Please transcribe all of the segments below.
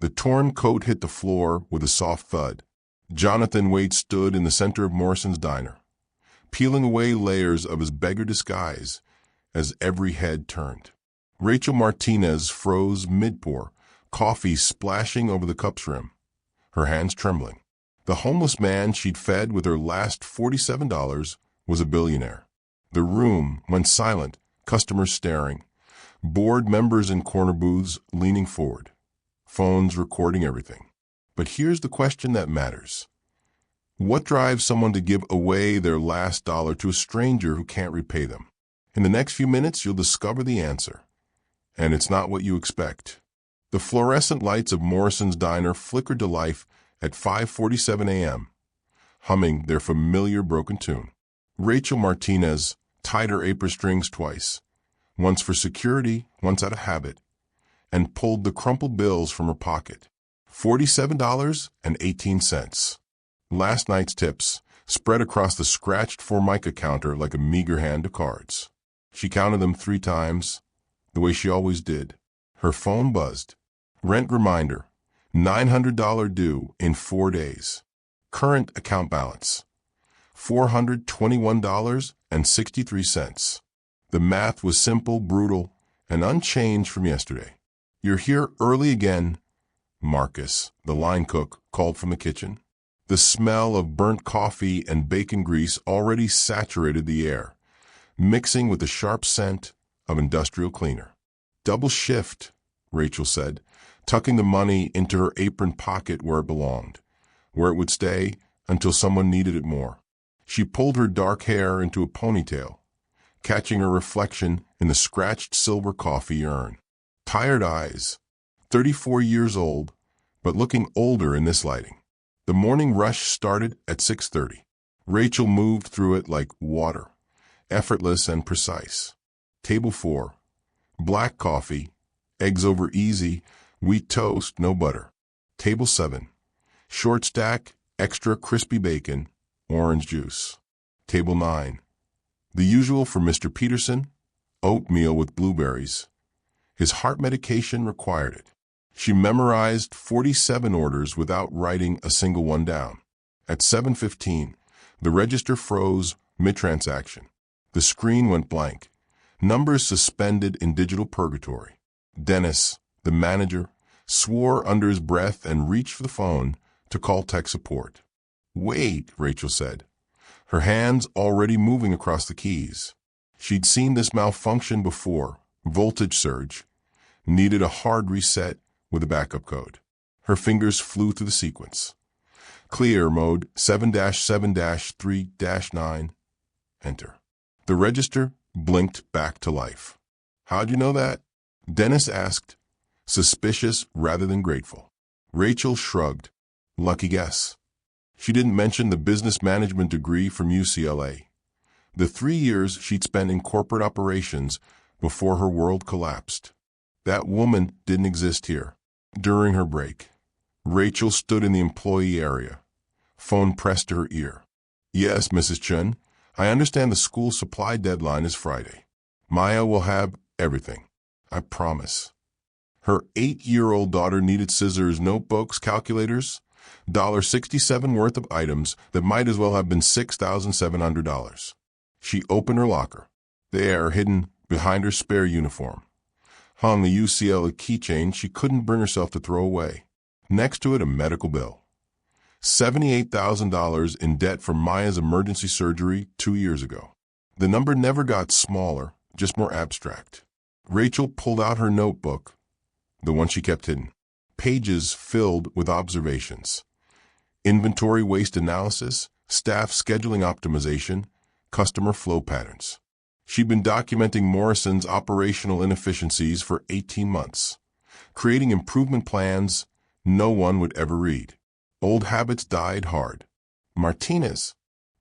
The torn coat hit the floor with a soft thud. Jonathan Wade stood in the center of Morrison's diner, peeling away layers of his beggar disguise as every head turned. Rachel Martinez froze mid-pour, coffee splashing over the cup's rim, her hands trembling. The homeless man she'd fed with her last $47 was a billionaire. The room went silent, customers staring, board members in corner booths leaning forward, phones recording everything. But here's the question that matters. What drives someone to give away their last dollar to a stranger who can't repay them? In the next few minutes, you'll discover the answer. And it's not what you expect. The fluorescent lights of Morrison's diner flickered to life at 5:47 a.m., humming their familiar broken tune. Rachel Martinez tied her apron strings twice, once for security, once out of habit, and pulled the crumpled bills from her pocket. $47.18. Last night's tips spread across the scratched Formica counter like a meager hand of cards. She counted them 3 times, the way she always did. Her phone buzzed. Rent reminder, $900 due in 4 days. Current account balance, $421.63. The math was simple, brutal, and unchanged from yesterday. "You're here early again," Marcus, the line cook, called from the kitchen. The smell of burnt coffee and bacon grease already saturated the air, mixing with the sharp scent of industrial cleaner. "Double shift," Rachel said, tucking the money into her apron pocket where it belonged, where it would stay until someone needed it more. She pulled her dark hair into a ponytail, catching her reflection in the scratched silver coffee urn. Tired eyes, 34 years old, but looking older in this lighting. The morning rush started at 6:30. Rachel moved through it like water, effortless and precise. Table 4, black coffee, eggs over easy, wheat toast, no butter. Table 7, short stack, extra crispy bacon, orange juice. Table 9, the usual for Mr. Peterson, oatmeal with blueberries. His heart medication required it. She memorized 47 orders without writing a single one down. At 7:15, the register froze mid-transaction. The screen went blank, numbers suspended in digital purgatory. Dennis, the manager, swore under his breath and reached for the phone to call tech support. "Wait," Rachel said, her hands already moving across the keys. She'd seen this malfunction before, voltage surge, needed a hard reset with a backup code. Her fingers flew through the sequence. Clear mode 7-7-3-9. Enter. The register blinked back to life. "How'd you know that?" Dennis asked, suspicious rather than grateful. Rachel shrugged. Lucky guess. She didn't mention the business management degree from UCLA, the 3 years she'd spent in corporate operations before her world collapsed. That woman didn't exist here. During her break, Rachel stood in the employee area, phone pressed to her ear. "Yes, Mrs. Chun, I understand the school supply deadline is Friday. Maya will have everything. I promise." Her 8-year-old daughter needed scissors, notebooks, calculators, $67 worth of items that might as well have been $6,700. She opened her locker. There, hidden behind her spare uniform, hung a UCLA keychain she couldn't bring herself to throw away. Next to it, a medical bill. $78,000 in debt for Maya's emergency surgery 2 years ago. The number never got smaller, just more abstract. Rachel pulled out her notebook, the one she kept hidden. Pages filled with observations. Inventory waste analysis, staff scheduling optimization, customer flow patterns. She'd been documenting Morrison's operational inefficiencies for 18 months, creating improvement plans no one would ever read. Old habits died hard. "Martinez."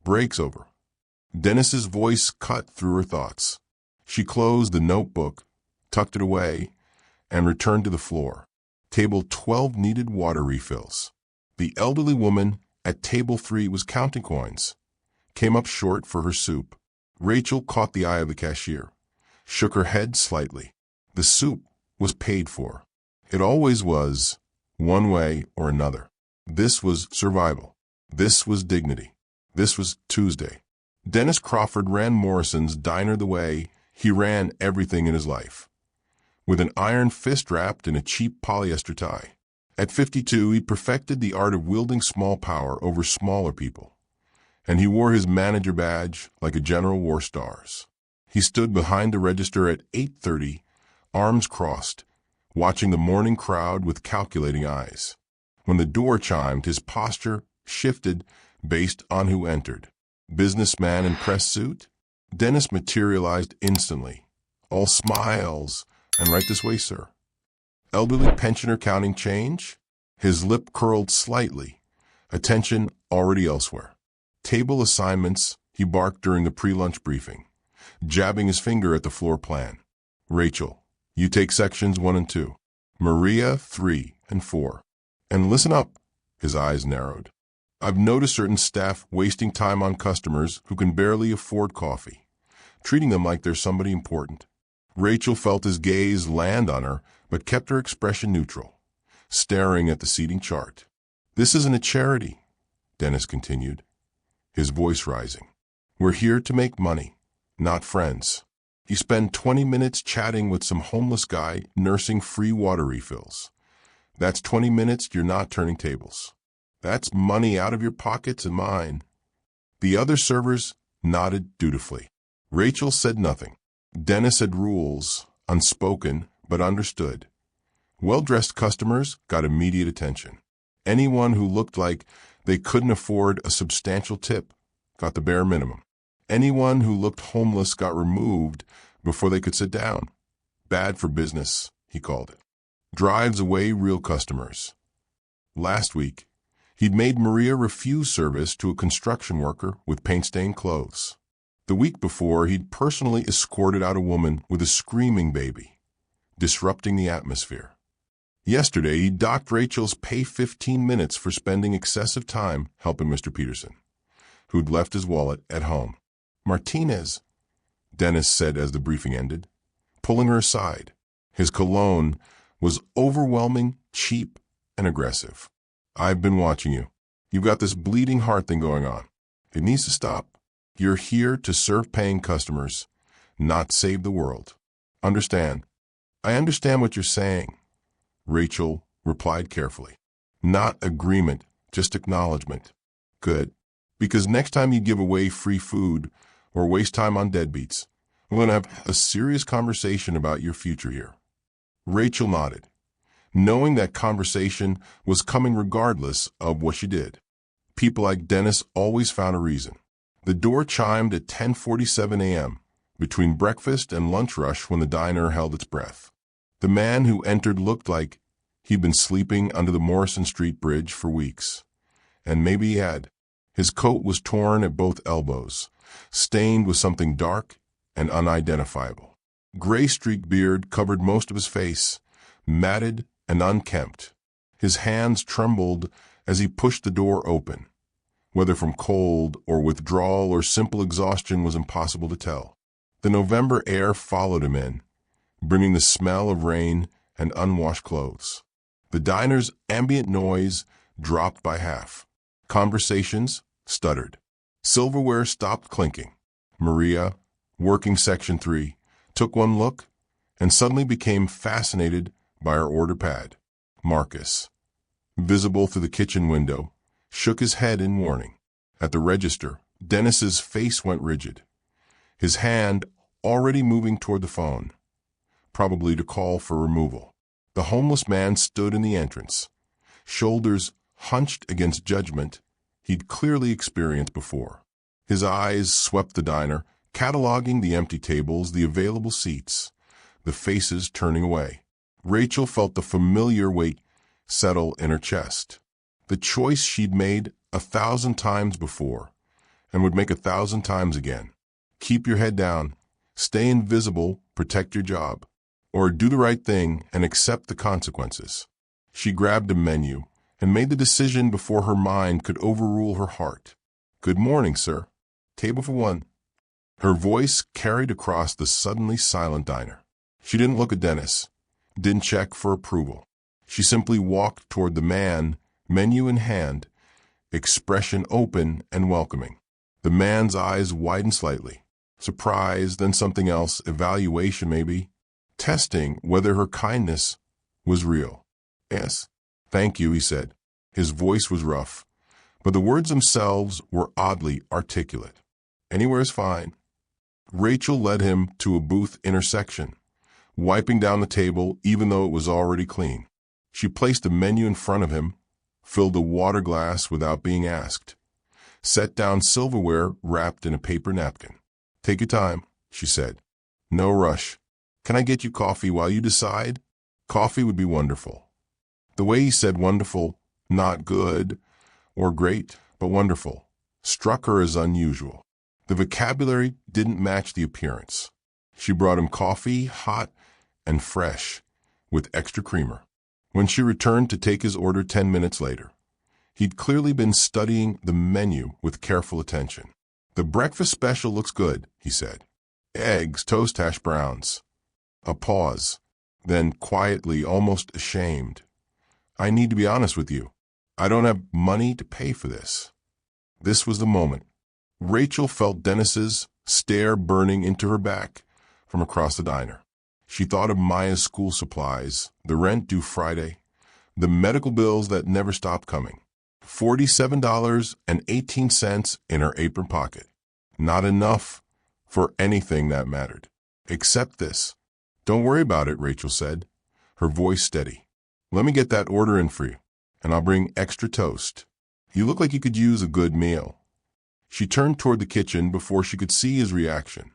Breaks over. Dennis's voice cut through her thoughts. She closed the notebook, tucked it away, and returned to the floor. Table 12 needed water refills. The elderly woman at table 3 was counting coins, came up short for her soup. Rachel caught the eye of the cashier, shook her head slightly. The soup was paid for. It always was, one way or another. This was survival. This was dignity. This was Tuesday. Dennis Crawford ran Morrison's diner the way he ran everything in his life, with an iron fist wrapped in a cheap polyester tie. At 52, he perfected the art of wielding small power over smaller people, and he wore his manager badge like a general wore stars. He stood behind the register at 8:30, arms crossed, watching the morning crowd with calculating eyes. When the door chimed, his posture shifted based on who entered. Businessman in press suit? Dennis materialized instantly, all smiles, and right this way, sir. Elderly pensioner counting change? His lip curled slightly, attention already elsewhere. Table assignments, he barked during the pre-lunch briefing, jabbing his finger at the floor plan. Rachel, you take sections 1 and 2. Maria, 3 and 4. And listen up, his eyes narrowed. I've noticed certain staff wasting time on customers who can barely afford coffee, treating them like they're somebody important. Rachel felt his gaze land on her, but kept her expression neutral, staring at the seating chart. This isn't a charity, Dennis continued, his voice rising. We're here to make money, not friends. You spend 20 minutes chatting with some homeless guy nursing free water refills. That's 20 minutes you're not turning tables. That's money out of your pockets and mine. The other servers nodded dutifully. Rachel said nothing. Dennis had rules, unspoken but understood. Well-dressed customers got immediate attention. Anyone who looked like they couldn't afford a substantial tip got the bare minimum. Anyone who looked homeless got removed before they could sit down. Bad for business, he called it. Drives away real customers. Last week, he'd made Maria refuse service to a construction worker with paint-stained clothes. The week before, he'd personally escorted out a woman with a screaming baby, disrupting the atmosphere. Yesterday, he docked Rachel's pay 15 minutes for spending excessive time helping Mr. Peterson, who'd left his wallet at home. Martinez, Dennis said as the briefing ended, pulling her aside. His cologne was overwhelming, cheap, and aggressive. I've been watching you. You've got this bleeding heart thing going on. It needs to stop. You're here to serve paying customers, not save the world. Understand? I understand what you're saying, Rachel replied carefully. Not agreement, just acknowledgement. Good. Because next time you give away free food or waste time on deadbeats, we're going to have a serious conversation about your future here. Rachel nodded, knowing that conversation was coming regardless of what she did. People like Dennis always found a reason. The door chimed at 10:47 a.m., between breakfast and lunch rush when the diner held its breath. The man who entered looked like he'd been sleeping under the Morrison Street Bridge for weeks. And maybe he had. His coat was torn at both elbows, stained with something dark and unidentifiable. Gray-streaked beard covered most of his face, matted and unkempt. His hands trembled as he pushed the door open. Whether from cold or withdrawal or simple exhaustion was impossible to tell. The November air followed him in, bringing the smell of rain and unwashed clothes. The diner's ambient noise dropped by half. Conversations stuttered. Silverware stopped clinking. Maria, working section 3, took one look and suddenly became fascinated by her order pad. Marcus, visible through the kitchen window, shook his head in warning. At the register, Dennis's face went rigid, his hand already moving toward the phone, probably to call for removal. The homeless man stood in the entrance, shoulders hunched against judgment he'd clearly experienced before. His eyes swept the diner, cataloging the empty tables, the available seats, the faces turning away. Rachel felt the familiar weight settle in her chest. The choice she'd made 1,000 times before and would make 1,000 times again. Keep your head down, stay invisible, protect your job, or do the right thing and accept the consequences. She grabbed a menu and made the decision before her mind could overrule her heart. Good morning, sir. Table for 1. Her voice carried across the suddenly silent diner. She didn't look at Dennis, didn't check for approval. She simply walked toward the man, menu in hand, expression open and welcoming. The man's eyes widened slightly. Surprise, then something else, evaluation maybe, testing whether her kindness was real. Yes, thank you, he said. His voice was rough, but the words themselves were oddly articulate. Anywhere is fine. Rachel led him to a booth intersection, wiping down the table even though it was already clean. She placed a menu in front of him, filled a water glass without being asked, set down silverware wrapped in a paper napkin. Take your time, she said. No rush. Can I get you coffee while you decide? Coffee would be wonderful. The way he said wonderful, not good or great, but wonderful, struck her as unusual. The vocabulary didn't match the appearance. She brought him coffee, hot and fresh, with extra creamer. When she returned to take his order 10 minutes later, he'd clearly been studying the menu with careful attention. The breakfast special looks good, he said. Eggs, toast, hash browns. A pause, then quietly, almost ashamed. I need to be honest with you. I don't have money to pay for this. This was the moment. Rachel felt Dennis's stare burning into her back from across the diner. She thought of Maya's school supplies, the rent due Friday, the medical bills that never stopped coming. $47.18 in her apron pocket. Not enough for anything that mattered. Except this. Don't worry about it, Rachel said, her voice steady. Let me get that order in for you, and I'll bring extra toast. You look like you could use a good meal. She turned toward the kitchen before she could see his reaction,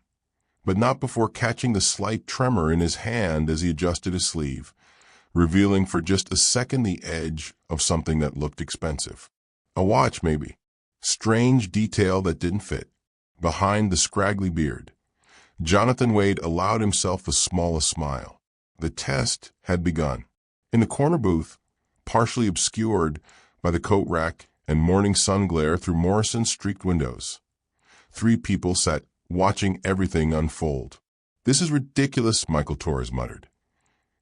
but not before catching the slight tremor in his hand as he adjusted his sleeve, revealing for just a second the edge of something that looked expensive. A watch, maybe. Strange detail that didn't fit. Behind the scraggly beard, Jonathan Wade allowed himself the smallest smile. The test had begun. In the corner booth, partially obscured by the coat rack and morning sun glare through Morrison's streaked windows, 3 people sat watching everything unfold. This is ridiculous, Michael Torres muttered,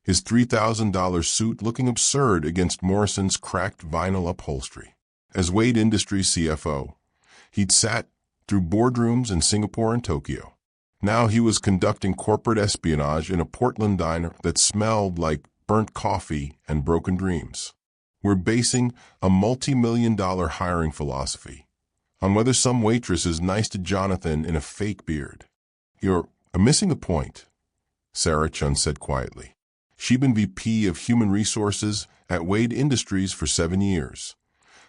his $3,000 suit looking absurd against Morrison's cracked vinyl upholstery. As Wade Industries CFO, he'd sat through boardrooms in Singapore and Tokyo. Now he was conducting corporate espionage in a Portland diner that smelled like burnt coffee and broken dreams. We're basing a multi-million-dollar hiring philosophy on whether some waitress is nice to Jonathan in a fake beard. You're missing the point, Sarah Chun said quietly. She'd been VP of Human Resources at Wade Industries for 7 years,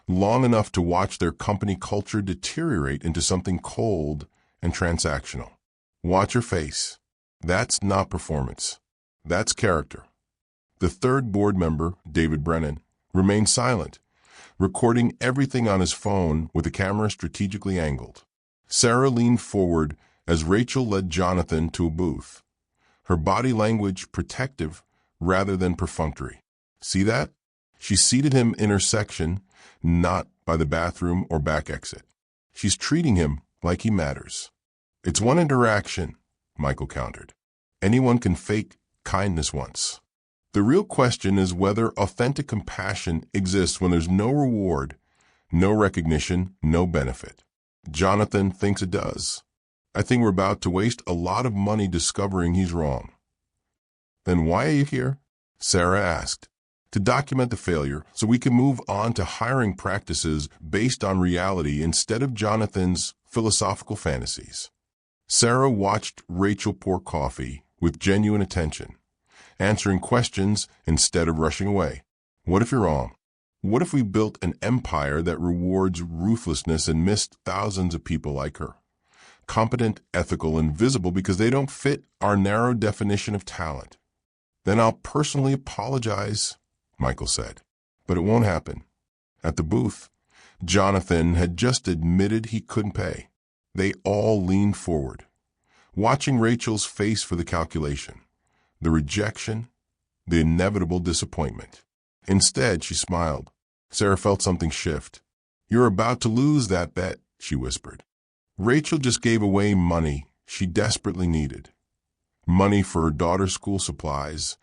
long enough to watch their company culture deteriorate into something cold and transactional. Watch her face. That's not performance. That's character. The third board member, David Brennan, remained silent, recording everything on his phone with the camera strategically angled. Sarah leaned forward as Rachel led Jonathan to a booth, her body language protective rather than perfunctory. See that? She seated him in her section, not by the bathroom or back exit. She's treating him like he matters. It's one interaction, Michael countered. Anyone can fake kindness once. The real question is whether authentic compassion exists when there's no reward, no recognition, no benefit. Jonathan thinks it does. I think we're about to waste a lot of money discovering he's wrong. Then why are you here? Sarah asked. To document the failure so we can move on to hiring practices based on reality instead of Jonathan's philosophical fantasies. Sarah watched Rachel pour coffee with genuine attention, answering questions instead of rushing away. What if you're wrong? What if we built an empire that rewards ruthlessness and missed thousands of people like her? Competent, ethical, and visible because they don't fit our narrow definition of talent. Then I'll personally apologize, Michael said. But it won't happen. At the booth, Jonathan had just admitted he couldn't pay. They all leaned forward, watching Rachel's face for the calculation, the rejection, the inevitable disappointment. Instead, she smiled. Sarah felt something shift. You're about to lose that bet, she whispered. Rachel just gave away money she desperately needed. Money for her daughter's school supplies,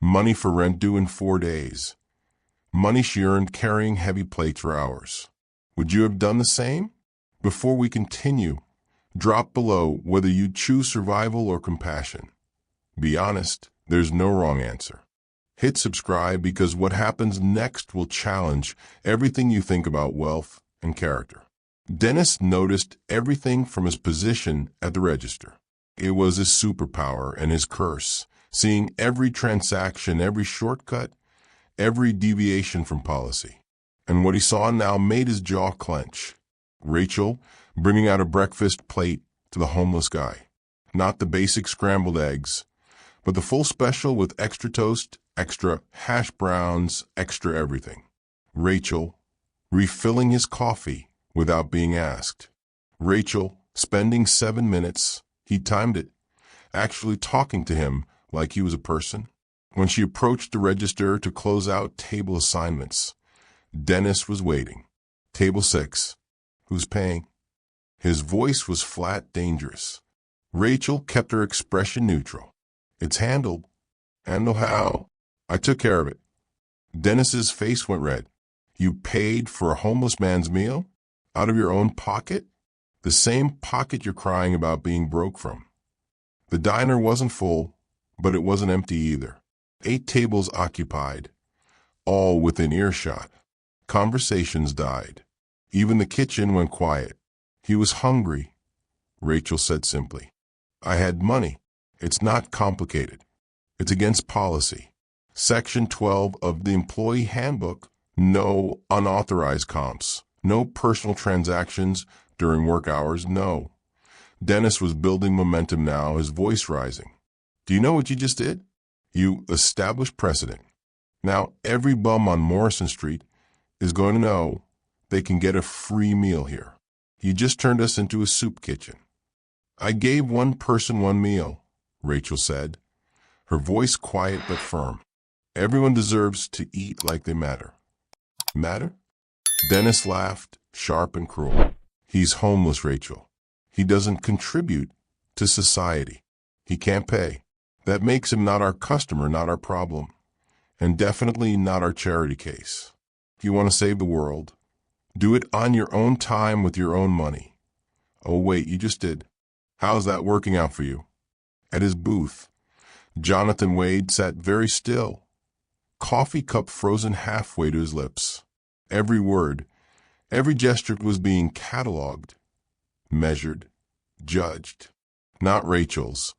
money for rent due in 4 days, money she earned carrying heavy plates for hours. Would you have done the same? Before we continue, drop below whether you choose survival or compassion. Be honest, there's no wrong answer. Hit subscribe because what happens next will challenge everything you think about wealth and character. Dennis noticed everything from his position at the register. It was his superpower and his curse, seeing every transaction, every shortcut, every deviation from policy. And what he saw now made his jaw clench. Rachel bringing out a breakfast plate to the homeless guy. Not the basic scrambled eggs, but the full special with extra toast, extra hash browns, extra everything. Rachel refilling his coffee without being asked. Rachel spending 7 minutes, he timed it, actually talking to him like he was a person. When she approached the register to close out table assignments, Dennis was waiting. Table 6. Who's paying? His voice was flat, dangerous. Rachel kept her expression neutral. It's handled. Handle how? I took care of it. Dennis's face went red. You paid for a homeless man's meal? Out of your own pocket? The same pocket you're crying about being broke from. The diner wasn't full, but it wasn't empty either. 8 tables occupied, all within earshot. Conversations died. Even the kitchen went quiet. He was hungry, Rachel said simply. I had money. It's not complicated. It's against policy. Section 12 of the Employee Handbook, no unauthorized comps, no personal transactions during work hours, no. Dennis was building momentum now, his voice rising. Do you know what you just did? You established precedent. Now every bum on Morrison Street is going to know they can get a free meal here. You just turned us into a soup kitchen. I gave one person one meal, Rachel said, her voice quiet but firm. Everyone deserves to eat like they matter. Matter? Dennis laughed, sharp and cruel. He's homeless, Rachel. He doesn't contribute to society. He can't pay. That makes him not our customer, not our problem, and definitely not our charity case. If you want to save the world, do it on your own time with your own money. Oh, wait, you just did. How's that working out for you? At his booth, Jonathan Wade sat very still, coffee cup frozen halfway to his lips. Every word, every gesture was being catalogued, measured, judged. Not Rachel's.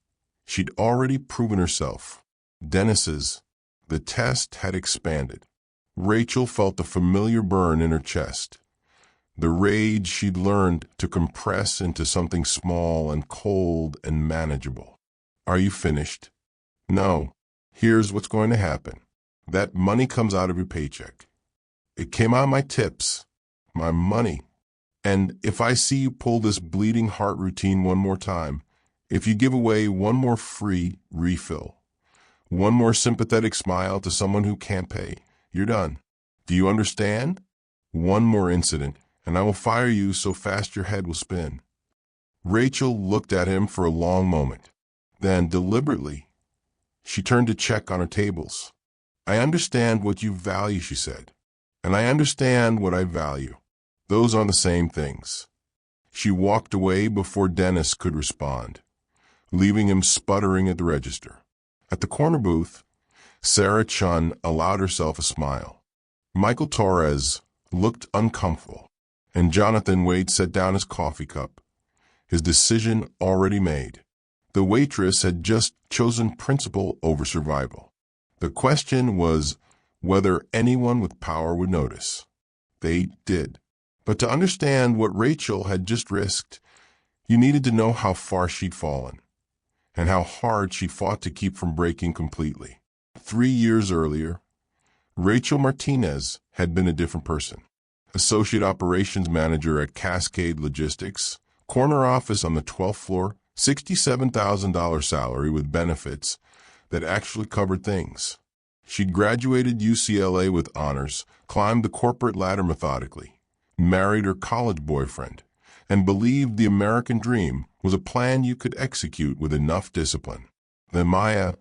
She'd already proven herself. Dennis's. The test had expanded. Rachel felt a familiar burn in her chest. The rage she'd learned to compress into something small and cold and manageable. Are you finished? No. Here's what's going to happen. That money comes out of your paycheck. It came out of my tips, my money. And if I see you pull this bleeding heart routine one more time, if you give away one more free refill, one more sympathetic smile to someone who can't pay, you're done. Do you understand? One more incident, and I will fire you so fast your head will spin. Rachel looked at him for a long moment. Then, deliberately, she turned to check on her tables. I understand what you value, she said, and I understand what I value. Those are the same things. She walked away before Dennis could respond, leaving him sputtering at the register. At the corner booth, Sarah Chun allowed herself a smile. Michael Torres looked uncomfortable, and Jonathan Wade set down his coffee cup, his decision already made. The waitress had just chosen principle over survival. The question was whether anyone with power would notice. They did. But to understand what Rachel had just risked, you needed to know how far she'd fallen, and how hard she fought to keep from breaking completely. 3 years earlier, Rachel Martinez had been a different person. Associate Operations Manager at Cascade Logistics, corner office on the 12th floor, $67,000 salary with benefits that actually covered things. She'd graduated UCLA with honors, climbed the corporate ladder methodically, married her college boyfriend, and believed the American dream was a plan you could execute with enough discipline. Then Maya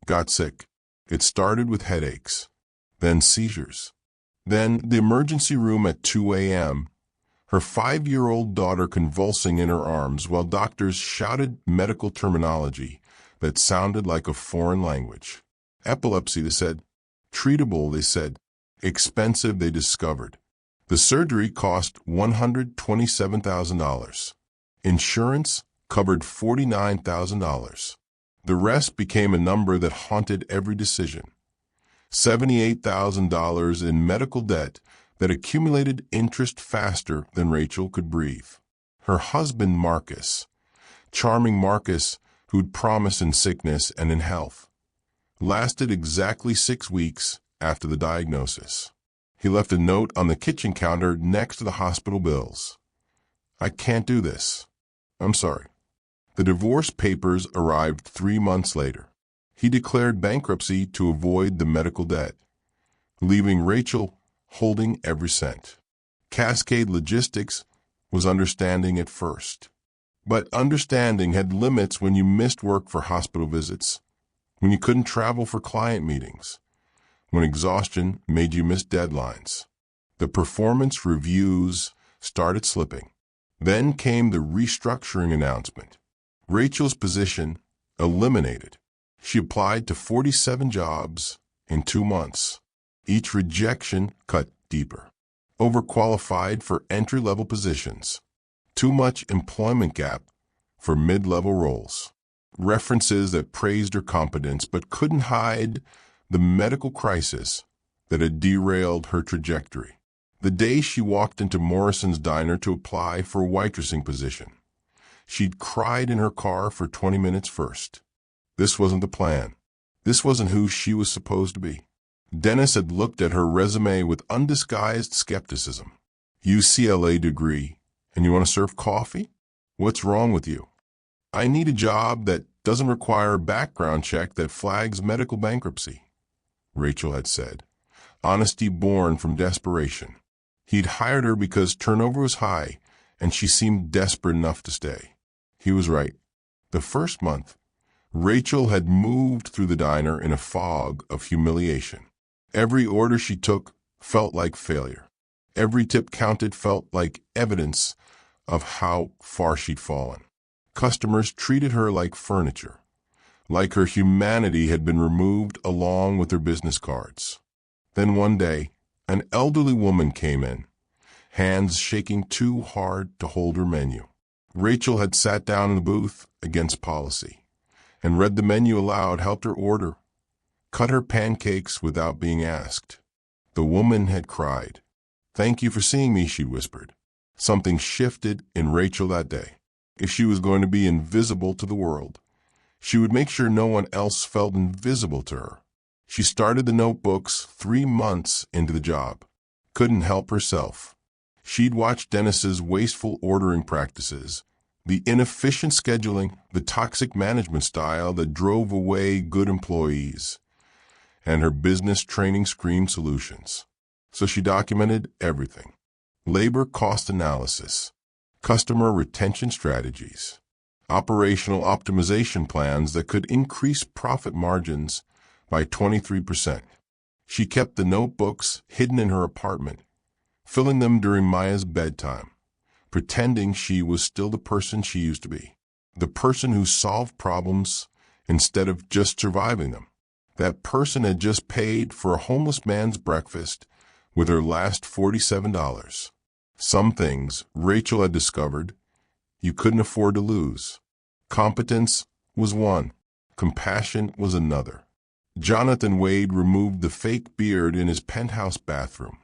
got sick. It started with headaches, then seizures, Then the emergency room at 2 a.m., her 5-year-old daughter convulsing in her arms while doctors shouted medical terminology that sounded like a foreign language. Epilepsy, they said. Treatable, they said. Expensive, they discovered. The surgery cost $127,000. Insurance covered $49,000. The rest became a number that haunted every decision. $78,000 in medical debt that accumulated interest faster than Rachel could breathe. Her husband, Marcus, charming Marcus, who'd promised in sickness and in health, lasted exactly 6 weeks after the diagnosis. He left a note on the kitchen counter next to the hospital bills. I can't do this. I'm sorry. The divorce papers arrived 3 months later. He declared bankruptcy to avoid the medical debt, leaving Rachel holding every cent. Cascade Logistics was understanding at first. But understanding had limits when you missed work for hospital visits, when you couldn't travel for client meetings, when exhaustion made you miss deadlines. The performance reviews started slipping. Then came the restructuring announcement. Rachel's position eliminated. She applied to 47 jobs in 2 months. Each rejection cut deeper. Overqualified for entry-level positions. Too much employment gap for mid-level roles. References that praised her competence but couldn't hide the medical crisis that had derailed her trajectory. The day she walked into Morrison's diner to apply for a waitressing position, she'd cried in her car for 20 minutes first. This wasn't the plan. This wasn't who she was supposed to be. Dennis had looked at her resume with undisguised skepticism. UCLA degree, and you want to serve coffee? What's wrong with you? I need a job that doesn't require a background check that flags medical bankruptcy, Rachel had said, honesty born from desperation. He'd hired her because turnover was high, and she seemed desperate enough to stay. He was right. The first month, Rachel had moved through the diner in a fog of humiliation. Every order she took felt like failure. Every tip counted felt like evidence of how far she'd fallen. Customers treated her like furniture, like her humanity had been removed along with her business cards. Then one day, an elderly woman came in, hands shaking too hard to hold her menu. Rachel had sat down in the booth against policy and read the menu aloud, helped her order, cut her pancakes without being asked. The woman had cried. "Thank you for seeing me," she whispered. Something shifted in Rachel that day. If she was going to be invisible to the world, she would make sure no one else felt invisible to her. She started the notebooks 3 months into the job. Couldn't help herself. She'd watched Dennis's wasteful ordering practices, the inefficient scheduling, the toxic management style that drove away good employees, and her business training screamed solutions. So she documented everything. Labor cost analysis, customer retention strategies, operational optimization plans that could increase profit margins by 23%. She kept the notebooks hidden in her apartment, filling them during Maya's bedtime, pretending she was still the person she used to be, the person who solved problems instead of just surviving them. That person had just paid for a homeless man's breakfast with her last $47. Some things, Rachel had discovered, you couldn't afford to lose. Competence was one. Compassion was another. Jonathan Wade removed the fake beard in his penthouse bathroom,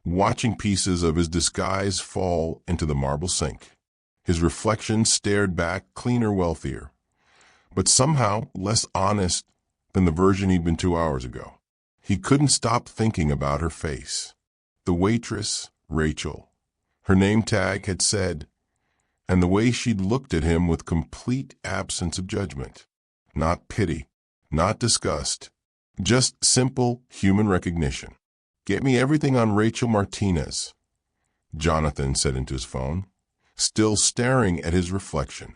watching pieces of his disguise fall into the marble sink. His reflection stared back, cleaner, wealthier, but somehow less honest than the version he'd been 2 hours ago. He couldn't stop thinking about her face. The waitress, Rachel, her name tag had said, and the way she'd looked at him with complete absence of judgment. Not pity, not disgust, just simple human recognition. "Get me everything on Rachel Martinez," Jonathan said into his phone, still staring at his reflection.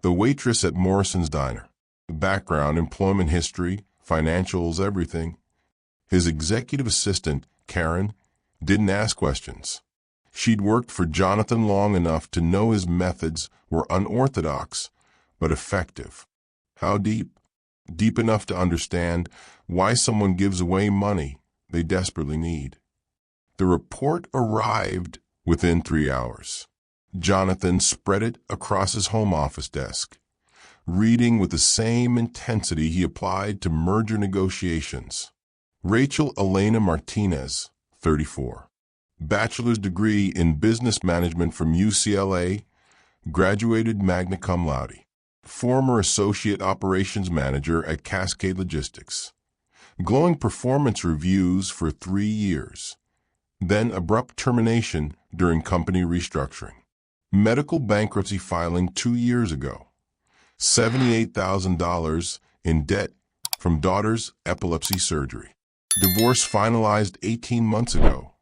The waitress at Morrison's diner. Background, employment history, financials, everything. His executive assistant, Karen, didn't ask questions. She'd worked for Jonathan long enough to know his methods were unorthodox, but effective. How deep? Deep enough to understand why someone gives away money they desperately need. The report arrived within 3 hours. Jonathan spread it across his home office desk, reading with the same intensity he applied to merger negotiations. Rachel Elena Martinez, 34. Bachelor's degree in business management from UCLA, graduated magna cum laude. Former associate operations manager at Cascade Logistics. Glowing performance reviews for 3 years. Then abrupt termination during company restructuring. Medical bankruptcy filing 2 years ago. $78,000 in debt from daughter's epilepsy surgery. Divorce finalized 18 months ago.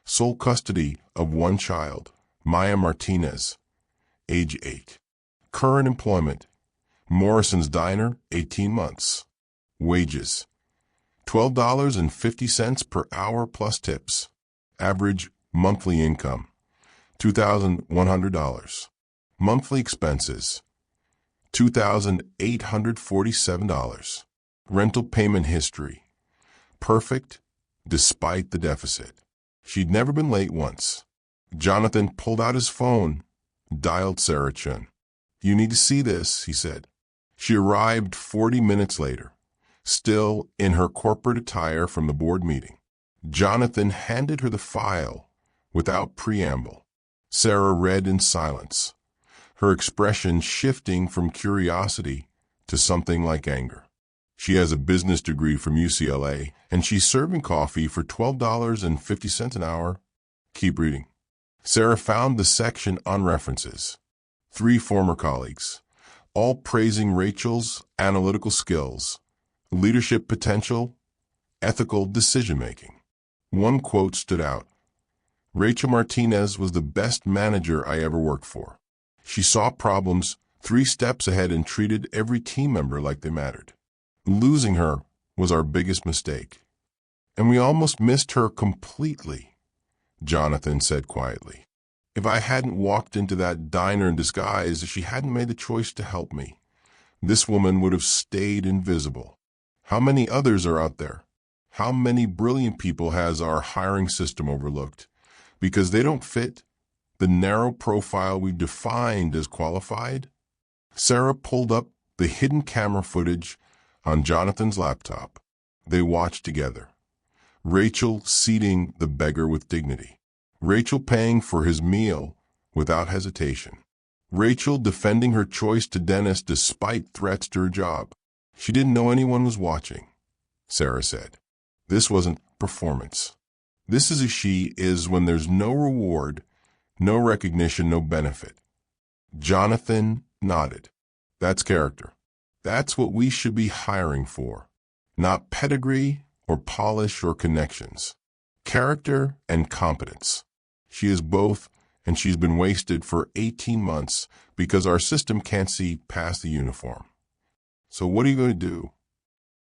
Sole custody of 1 child, Maya Martinez, age 8. Current employment, Morrison's Diner, 18 months. Wages, $12.50 per hour plus tips. Average monthly income, $2,100. Monthly expenses, $2,847. Rental payment history, perfect despite the deficit. She'd never been late once. Jonathan pulled out his phone, dialed Sarah Chun. "You need to see this," he said. She arrived 40 minutes later, still in her corporate attire from the board meeting. Jonathan handed her the file without preamble. Sarah read in silence, her expression shifting from curiosity to something like anger. She has a business degree from UCLA, and she's serving coffee for $12.50 an hour. Keep reading. Sarah found the section on references. 3 former colleagues, all praising Rachel's analytical skills, leadership potential, ethical decision-making. One quote stood out. "Rachel Martinez was the best manager I ever worked for. She saw problems 3 steps ahead and treated every team member like they mattered. Losing her was our biggest mistake. And we almost missed her completely," Jonathan said quietly. "If I hadn't walked into that diner in disguise, if she hadn't made the choice to help me, this woman would have stayed invisible. How many others are out there? How many brilliant people has our hiring system overlooked because they don't fit the narrow profile we've defined as qualified?" Sarah pulled up the hidden camera footage on Jonathan's laptop. They watched together. Rachel seating the beggar with dignity. Rachel paying for his meal without hesitation. Rachel defending her choice to dentist despite threats to her job. She didn't know anyone was watching, Sarah said. This wasn't performance. This is who she is when there's no reward, no recognition, no benefit. Jonathan nodded. That's character. That's what we should be hiring for. Not pedigree or polish or connections. Character and competence. She is both, and she's been wasted for 18 months because our system can't see past the uniform. So what are you going to do?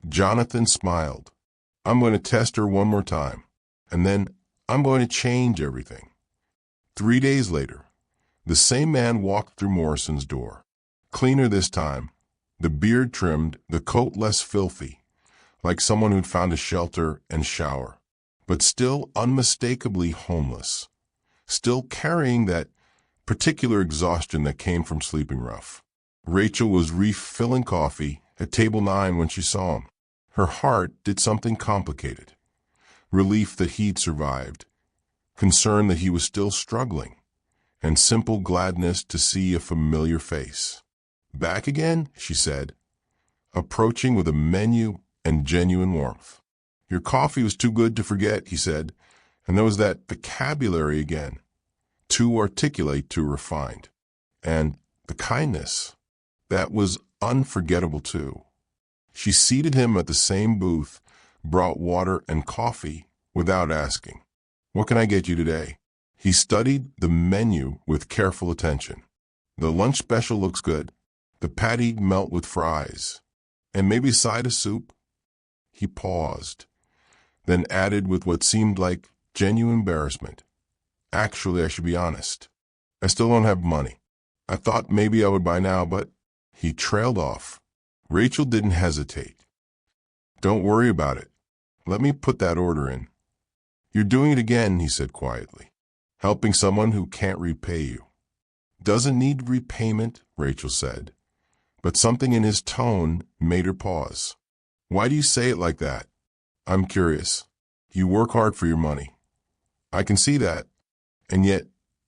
Jonathan smiled. I'm going to test her one more time, and then I'm going to change everything. 3 days later, the same man walked through Morrison's door. Cleaner this time, the beard trimmed, the coat less filthy, like someone who'd found a shelter and shower, but still unmistakably homeless, still carrying that particular exhaustion that came from sleeping rough. Rachel was refilling coffee at table 9 when she saw him. Her heart did something complicated. Relief that he'd survived, concern that he was still struggling, and simple gladness to see a familiar face. "Back again?" she said, approaching with a menu and genuine warmth. "Your coffee was too good to forget," he said, and there was that vocabulary again. Too articulate, too refined. And the kindness, that was unforgettable too. She seated him at the same booth, brought water and coffee without asking. "What can I get you today?" He studied the menu with careful attention. "The lunch special looks good. The patty melt with fries. And maybe a side of soup." He paused, then added with what seemed like Genuine embarrassment. Actually, I should be honest. I still don't have money. I thought maybe I would by now, but he trailed off. Rachel didn't hesitate. Don't worry about it. Let me put that order in. You're doing it again, he said quietly. Helping someone who can't repay you. Doesn't need repayment, Rachel said. But something in his tone made her pause. Why do you say it like that? I'm curious. You work hard for your money. I can see that. And yet,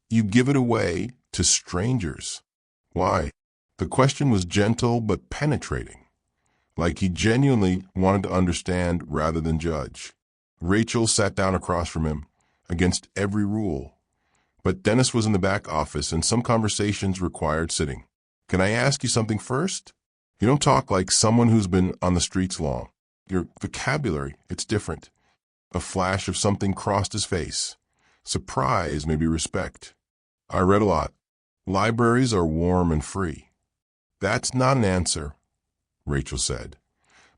you give it away to strangers. Why? The question was gentle but penetrating, like he genuinely wanted to understand rather than judge. Rachel sat down across from him, against every rule. But Dennis was in the back office, and some conversations required sitting. Can I ask you something first? You don't talk like someone who's been on the streets long. Your vocabulary, it's different. A flash of something crossed his face. Surprise, maybe respect. I read a lot. Libraries are warm and free. That's not an answer, Rachel said,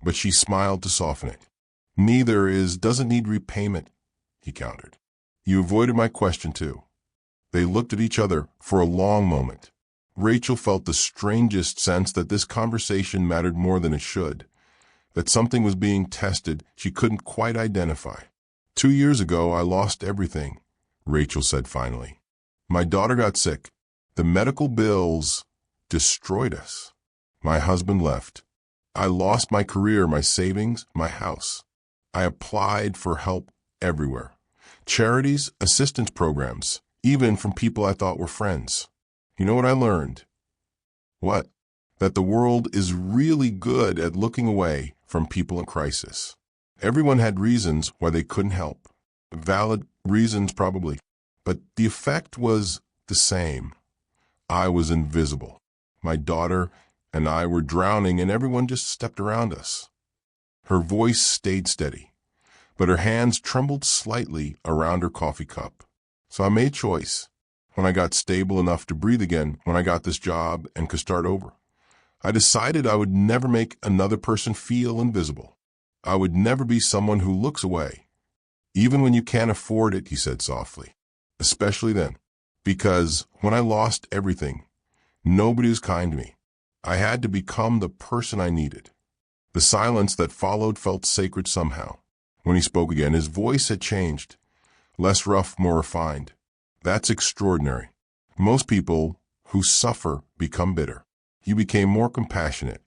but she smiled to soften it. Neither doesn't need repayment, he countered. You avoided my question too. They looked at each other for a long moment. Rachel felt the strangest sense that this conversation mattered more than it should, that something was being tested she couldn't quite identify. 2 years ago, I lost everything, Rachel said finally. My daughter got sick. The medical bills destroyed us. My husband left. I lost my career, my savings, my house. I applied for help everywhere. Charities, assistance programs, even from people I thought were friends. You know what I learned? What? That the world is really good at looking away from people in crisis. Everyone had reasons why they couldn't help. Valid reasons, probably. But the effect was the same. I was invisible. My daughter and I were drowning, and everyone just stepped around us. Her voice stayed steady, but her hands trembled slightly around her coffee cup. So I made a choice. When I got stable enough to breathe again, when I got this job and could start over, I decided I would never make another person feel invisible. I would never be someone who looks away. Even when you can't afford it, he said softly. Especially then. Because when I lost everything, nobody was kind to me. I had to become the person I needed. The silence that followed felt sacred somehow. When he spoke again, his voice had changed. Less rough, more refined. That's extraordinary. Most people who suffer become bitter. You became more compassionate.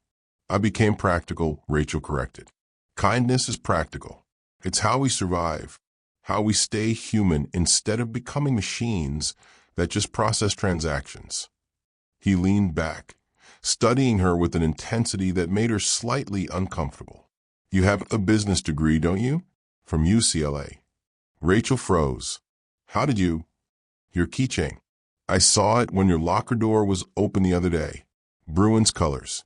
I became practical, Rachel corrected. Kindness is practical. It's how we survive, how we stay human instead of becoming machines that just process transactions. He leaned back, studying her with an intensity that made her slightly uncomfortable. You have a business degree, don't you? From UCLA. Rachel froze. How did you? Your keychain. I saw it when your locker door was open the other day. Bruins colors.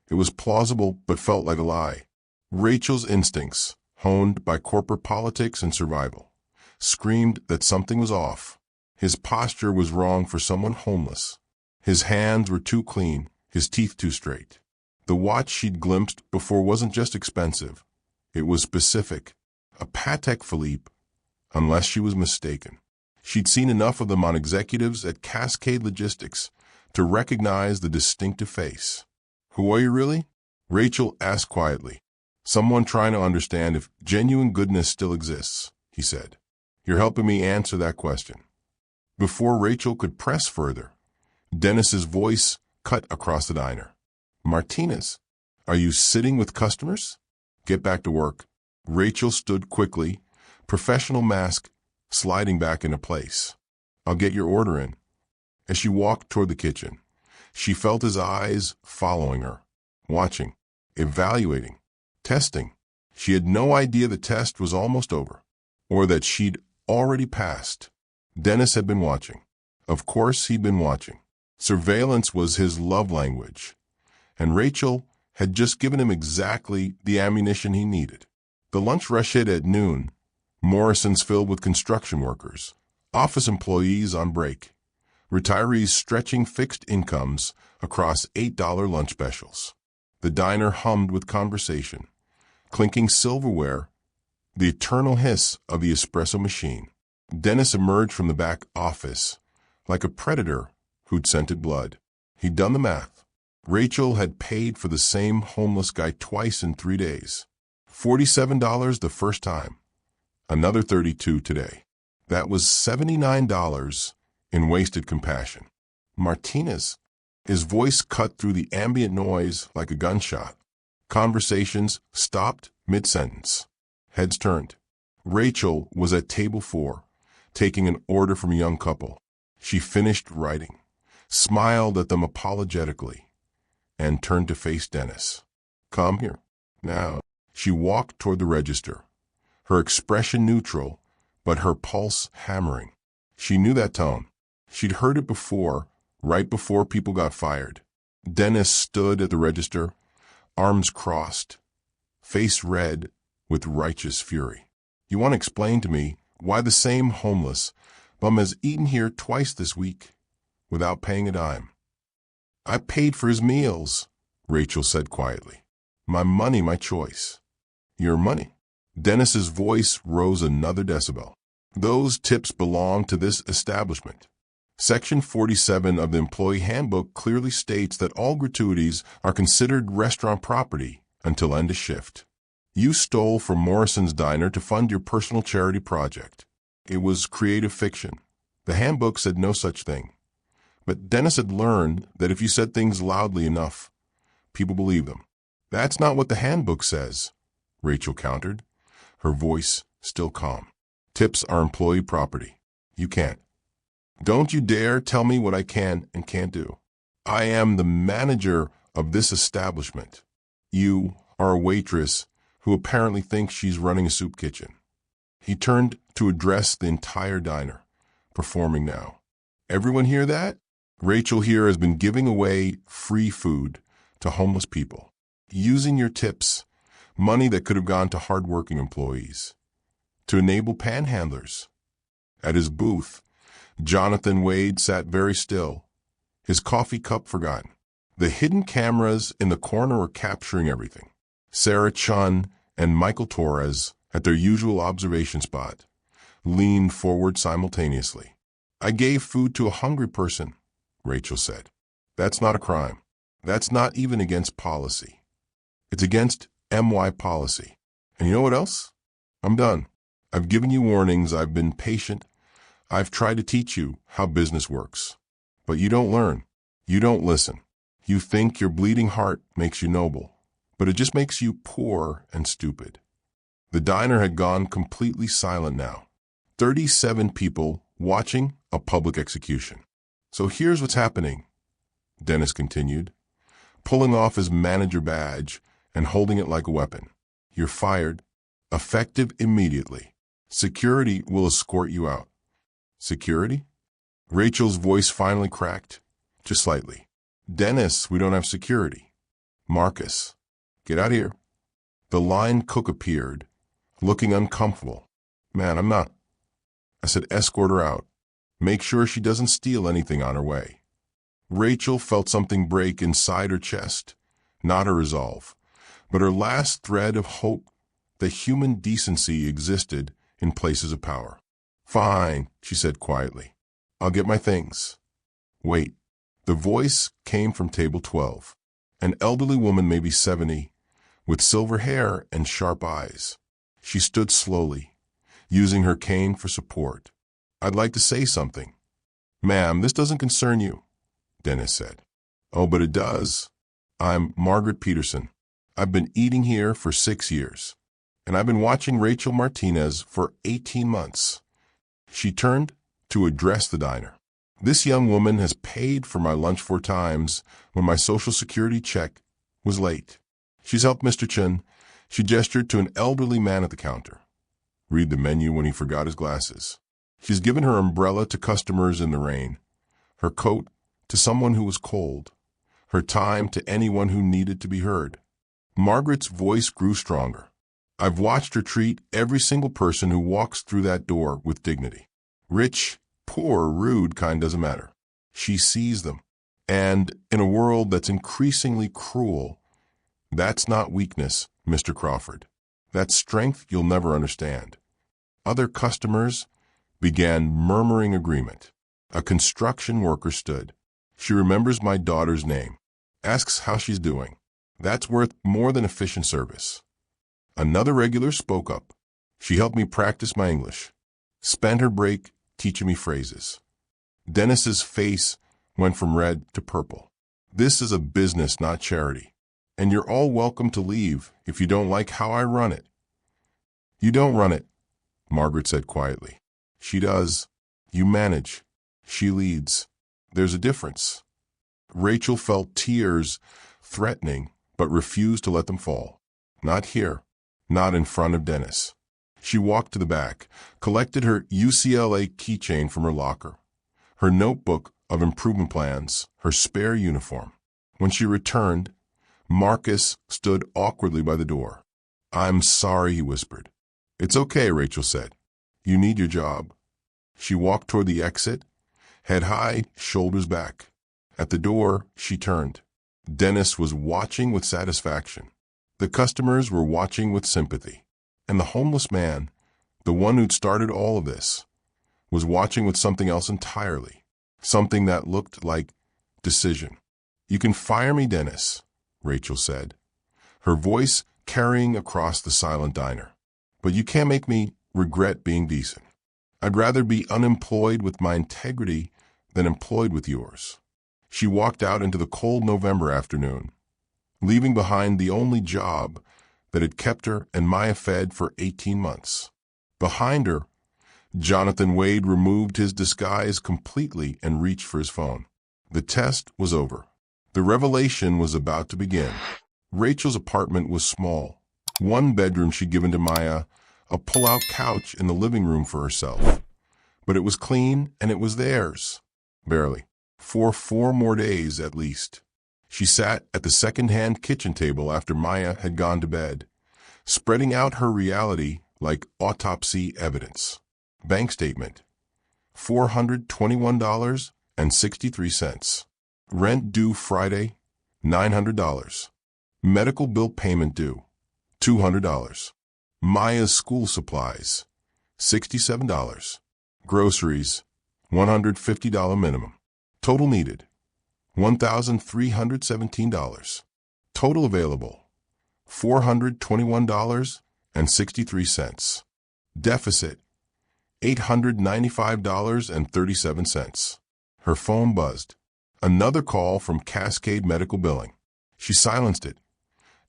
It was plausible but felt like a lie. Rachel's instincts, honed by corporate politics and survival, screamed that something was off. His posture was wrong for someone homeless. His hands were too clean, his teeth too straight. The watch she'd glimpsed before wasn't just expensive. It was specific. A Patek Philippe, unless she was mistaken. She'd seen enough of them on executives at Cascade Logistics to recognize the distinctive face. Who are you really? Rachel asked quietly. Someone trying to understand if genuine goodness still exists, he said. You're helping me answer that question. Before Rachel could press further, Dennis's voice cut across the diner. Martinez, are you sitting with customers? Get back to work. Rachel stood quickly, professional mask sliding back into place. I'll get your order in. As she walked toward the kitchen, she felt his eyes following her, watching, evaluating, testing. She had no idea the test was almost over, or that she'd already passed. Dennis had been watching. Of course he'd been watching. Surveillance was his love language, and Rachel had just given him exactly the ammunition he needed. The lunch rush hit at noon. Morrison's filled with construction workers, office employees on break, retirees stretching fixed incomes across $8 lunch specials. The diner hummed with conversation, clinking silverware, the eternal hiss of the espresso machine. Dennis emerged from the back office like a predator who'd scented blood. He'd done the math. Rachel had paid for the same homeless guy twice in 3 days. $47 the first time. Another $32 today. That was $79 in wasted compassion. Martinez, his voice cut through the ambient noise like a gunshot. Conversations stopped mid-sentence. Heads turned. Rachel was at table 4, taking an order from a young couple. She finished writing, smiled at them apologetically, and turned to face Dennis. "Come here." Now, she walked toward the register, her expression neutral, but her pulse hammering. She knew that tone. She'd heard it before, right before people got fired. Dennis stood at the register, arms crossed, face red with righteous fury. "You want to explain to me why the same homeless bum has eaten here twice this week without paying a dime?" "I paid for his meals," Rachel said quietly. "My money, my choice." "Your money?" Dennis's voice rose another decibel. "Those tips belong to this establishment. Section 47 of the Employee Handbook clearly states that all gratuities are considered restaurant property until end of shift. You stole from Morrison's Diner to fund your personal charity project. It was creative fiction. The handbook said no such thing. But Dennis had learned that if you said things loudly enough, people believe them. "That's not what the handbook says," Rachel countered, her voice still calm. "Tips are employee property. You can't. Don't you dare tell me what I can and can't do. I am the manager of this establishment. You are a waitress who apparently thinks she's running a soup kitchen." He turned to address the entire diner, performing now. "Everyone hear that? Rachel here has been giving away free food to homeless people, using your tips, money that could have gone to hardworking employees, to enable panhandlers." At his booth, Jonathan Wade sat very still, his coffee cup forgotten. The hidden cameras in the corner were capturing everything. Sarah Chun and Michael Torres, at their usual observation spot, leaned forward simultaneously. "I gave food to a hungry person," Rachel said. "That's not a crime. That's not even against policy. It's against MY policy. And you know what else? I'm done. I've given you warnings. I've been patient. I've tried to teach you how business works. But you don't learn. You don't listen. You think your bleeding heart makes you noble, but it just makes you poor and stupid." The diner had gone completely silent now. 37 people watching a public execution. "So here's what's happening," Dennis continued, pulling off his manager badge and holding it like a weapon. "You're fired, effective immediately. Security will escort you out." "Security?" Rachel's voice finally cracked, just slightly. "Dennis, we don't have security." "Marcus, get out of here." The line cook appeared, looking uncomfortable. "Man, I'm not." I said, "Escort her out. Make sure she doesn't steal anything on her way." Rachel felt something break inside her chest, not her resolve, but her last thread of hope that human decency existed in places of power. "Fine," she said quietly. "I'll get my things." "Wait." The voice came from table 12, an elderly woman, maybe 70, with silver hair and sharp eyes. She stood slowly, using her cane for support. "I'd like to say something." "Ma'am, this doesn't concern you," Dennis said. "Oh, but it does. I'm Margaret Peterson. I've been eating here for 6 years, and I've been watching Rachel Martinez for 18 months. She turned to address the diner. "This young woman has paid for my lunch 4 times when my Social Security check was late. She's helped Mr. Chun." She gestured to an elderly man at the counter. "Read the menu when he forgot his glasses." She's given her umbrella to customers in the rain, her coat to someone who was cold, her time to anyone who needed to be heard. Margaret's voice grew stronger. "I've watched her treat every single person who walks through that door with dignity. Rich, poor, rude kind doesn't matter. She sees them. And in a world that's increasingly cruel, that's not weakness, Mr. Crawford. That's strength you'll never understand. Other customers began murmuring agreement. A construction worker stood. She remembers my daughter's name. Asks how she's doing. That's worth more than efficient service. Another regular spoke up. She helped me practice my English. Spent her break teaching me phrases. Dennis's face went from red to purple. This is a business, not charity. And you're all welcome to leave if you don't like how I run it. You don't run it, Margaret said quietly. She does. You manage. She leads. There's a difference. Rachel felt tears threatening, but refused to let them fall. Not here. Not in front of Dennis. She walked to the back, collected her UCLA keychain from her locker, her notebook of improvement plans, her spare uniform. When she returned, Marcus stood awkwardly by the door. I'm sorry, he whispered. It's okay, Rachel said. You need your job. She walked toward the exit, head high, shoulders back. At the door, she turned. Dennis was watching with satisfaction. The customers were watching with sympathy. And the homeless man, the one who'd started all of this, was watching with something else entirely. Something that looked like decision. You can fire me, Dennis, Rachel said, her voice carrying across the silent diner. But you can't make me regret being decent. I'd rather be unemployed with my integrity than employed with yours. She walked out into the cold November afternoon, leaving behind the only job that had kept her and Maya fed for 18 months. Behind her, Jonathan Wade removed his disguise completely and reached for his phone. The test was over. The revelation was about to begin. Rachel's apartment was small. One bedroom she'd given to Maya, a pull-out couch in the living room for herself. But it was clean and it was theirs. Barely. For 4 more days at least. She sat at the second-hand kitchen table after Maya had gone to bed, spreading out her reality like autopsy evidence. Bank statement, $421.63. Rent due Friday, $900. Medical bill payment due, $200. Maya's school supplies, $67. Groceries, $150 minimum. Total needed, $1,317. Total available, $421.63. Deficit, $895.37. Her phone buzzed. Another call from Cascade Medical Billing. She silenced it,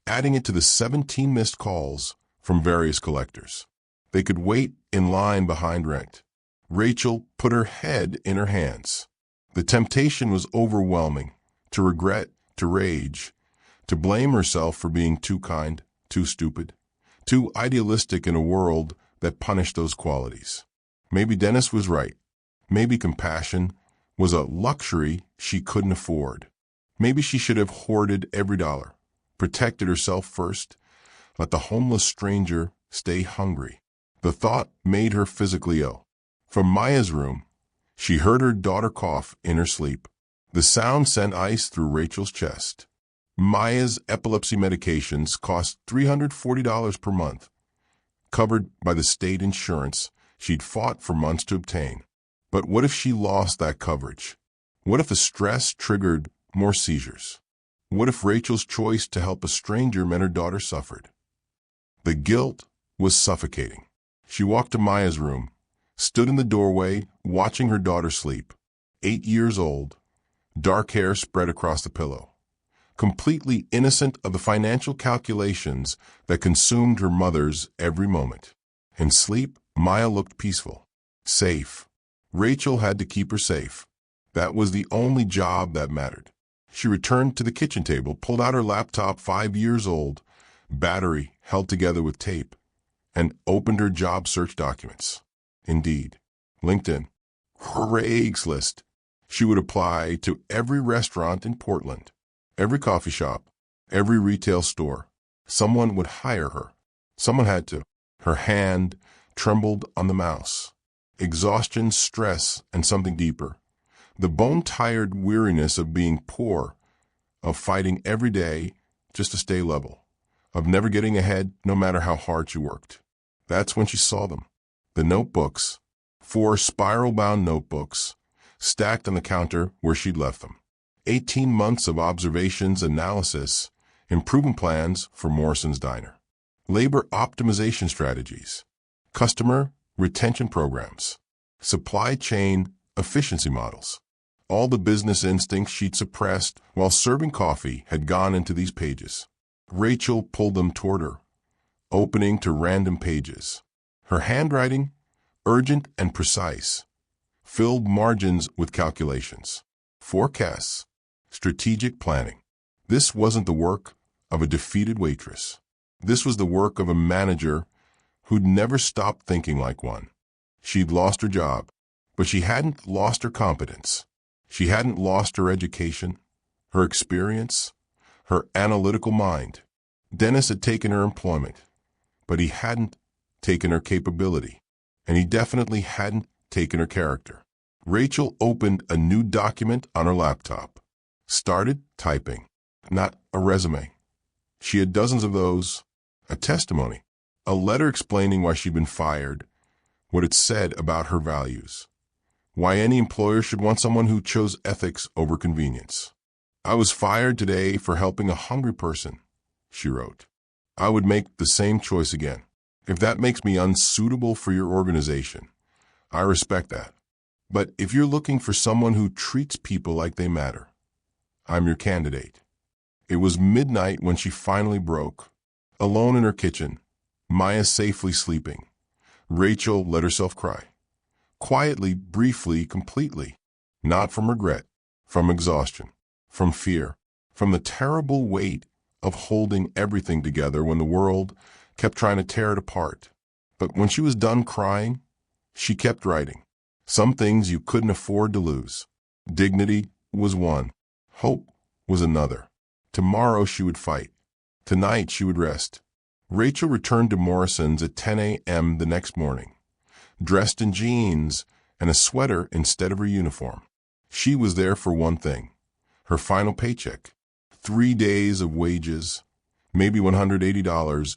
adding it to the 17 missed calls from various collectors. They could wait in line behind rent. Rachel put her head in her hands. The temptation was overwhelming, to regret, to rage, to blame herself for being too kind, too stupid, too idealistic in a world that punished those qualities. Maybe Dennis was right. Maybe compassion was a luxury she couldn't afford. Maybe she should have hoarded every dollar, protected herself first, let the homeless stranger stay hungry. The thought made her physically ill. From Maya's room, she heard her daughter cough in her sleep. The sound sent ice through Rachel's chest. Maya's epilepsy medications cost $340 per month, covered by the state insurance she'd fought for months to obtain. But what if she lost that coverage? What if the stress triggered more seizures? What if Rachel's choice to help a stranger meant her daughter suffered? The guilt was suffocating. She walked to Maya's room, stood in the doorway, watching her daughter sleep. 8 years old, dark hair spread across the pillow. Completely innocent of the financial calculations that consumed her mother's every moment. In sleep, Maya looked peaceful, safe. Rachel had to keep her safe. That was the only job that mattered. She returned to the kitchen table, pulled out her laptop, 5 years old, battery held together with tape, and opened her job search documents. Indeed, LinkedIn, her eggs list. She would apply to every restaurant in Portland, every coffee shop, every retail store. Someone would hire her. Someone had to. Her hand trembled on the mouse. Exhaustion, stress, and something deeper. The bone-tired weariness of being poor, of fighting every day just to stay level, of never getting ahead no matter how hard she worked. That's when she saw them. The notebooks, 4 spiral-bound notebooks, stacked on the counter where she'd left them. 18 months of observations, analysis, improvement plans for Morrison's Diner. Labor optimization strategies, customer retention programs, supply chain efficiency models. All the business instincts she'd suppressed while serving coffee had gone into these pages. Rachel pulled them toward her, opening to random pages. Her handwriting, urgent and precise, filled margins with calculations, forecasts, strategic planning. This wasn't the work of a defeated waitress. This was the work of a manager who'd never stopped thinking like one. She'd lost her job, but she hadn't lost her competence. She hadn't lost her education, her experience, her analytical mind. Dennis had taken her employment, but he hadn't taken her capability, and he definitely hadn't taken her character. Rachel opened a new document on her laptop, started typing. Not a resume. She had dozens of those. A testimony, a letter explaining why she'd been fired, what it said about her values, why any employer should want someone who chose ethics over convenience. I was fired today for helping a hungry person, she wrote. I would make the same choice again. If that makes me unsuitable for your organization, I respect that. But if you're looking for someone who treats people like they matter, I'm your candidate. It was midnight when she finally broke. Alone in her kitchen, Maya safely sleeping, Rachel let herself cry. Quietly, briefly, completely. Not from regret, from exhaustion, from fear, from the terrible weight of holding everything together when the world kept trying to tear it apart. But when she was done crying, she kept writing. Some things you couldn't afford to lose. Dignity was one. Hope was another. Tomorrow she would fight. Tonight she would rest. Rachel returned to Morrison's at 10 a.m. the next morning, dressed in jeans and a sweater instead of her uniform. She was there for one thing, her final paycheck. 3 days of wages, maybe $180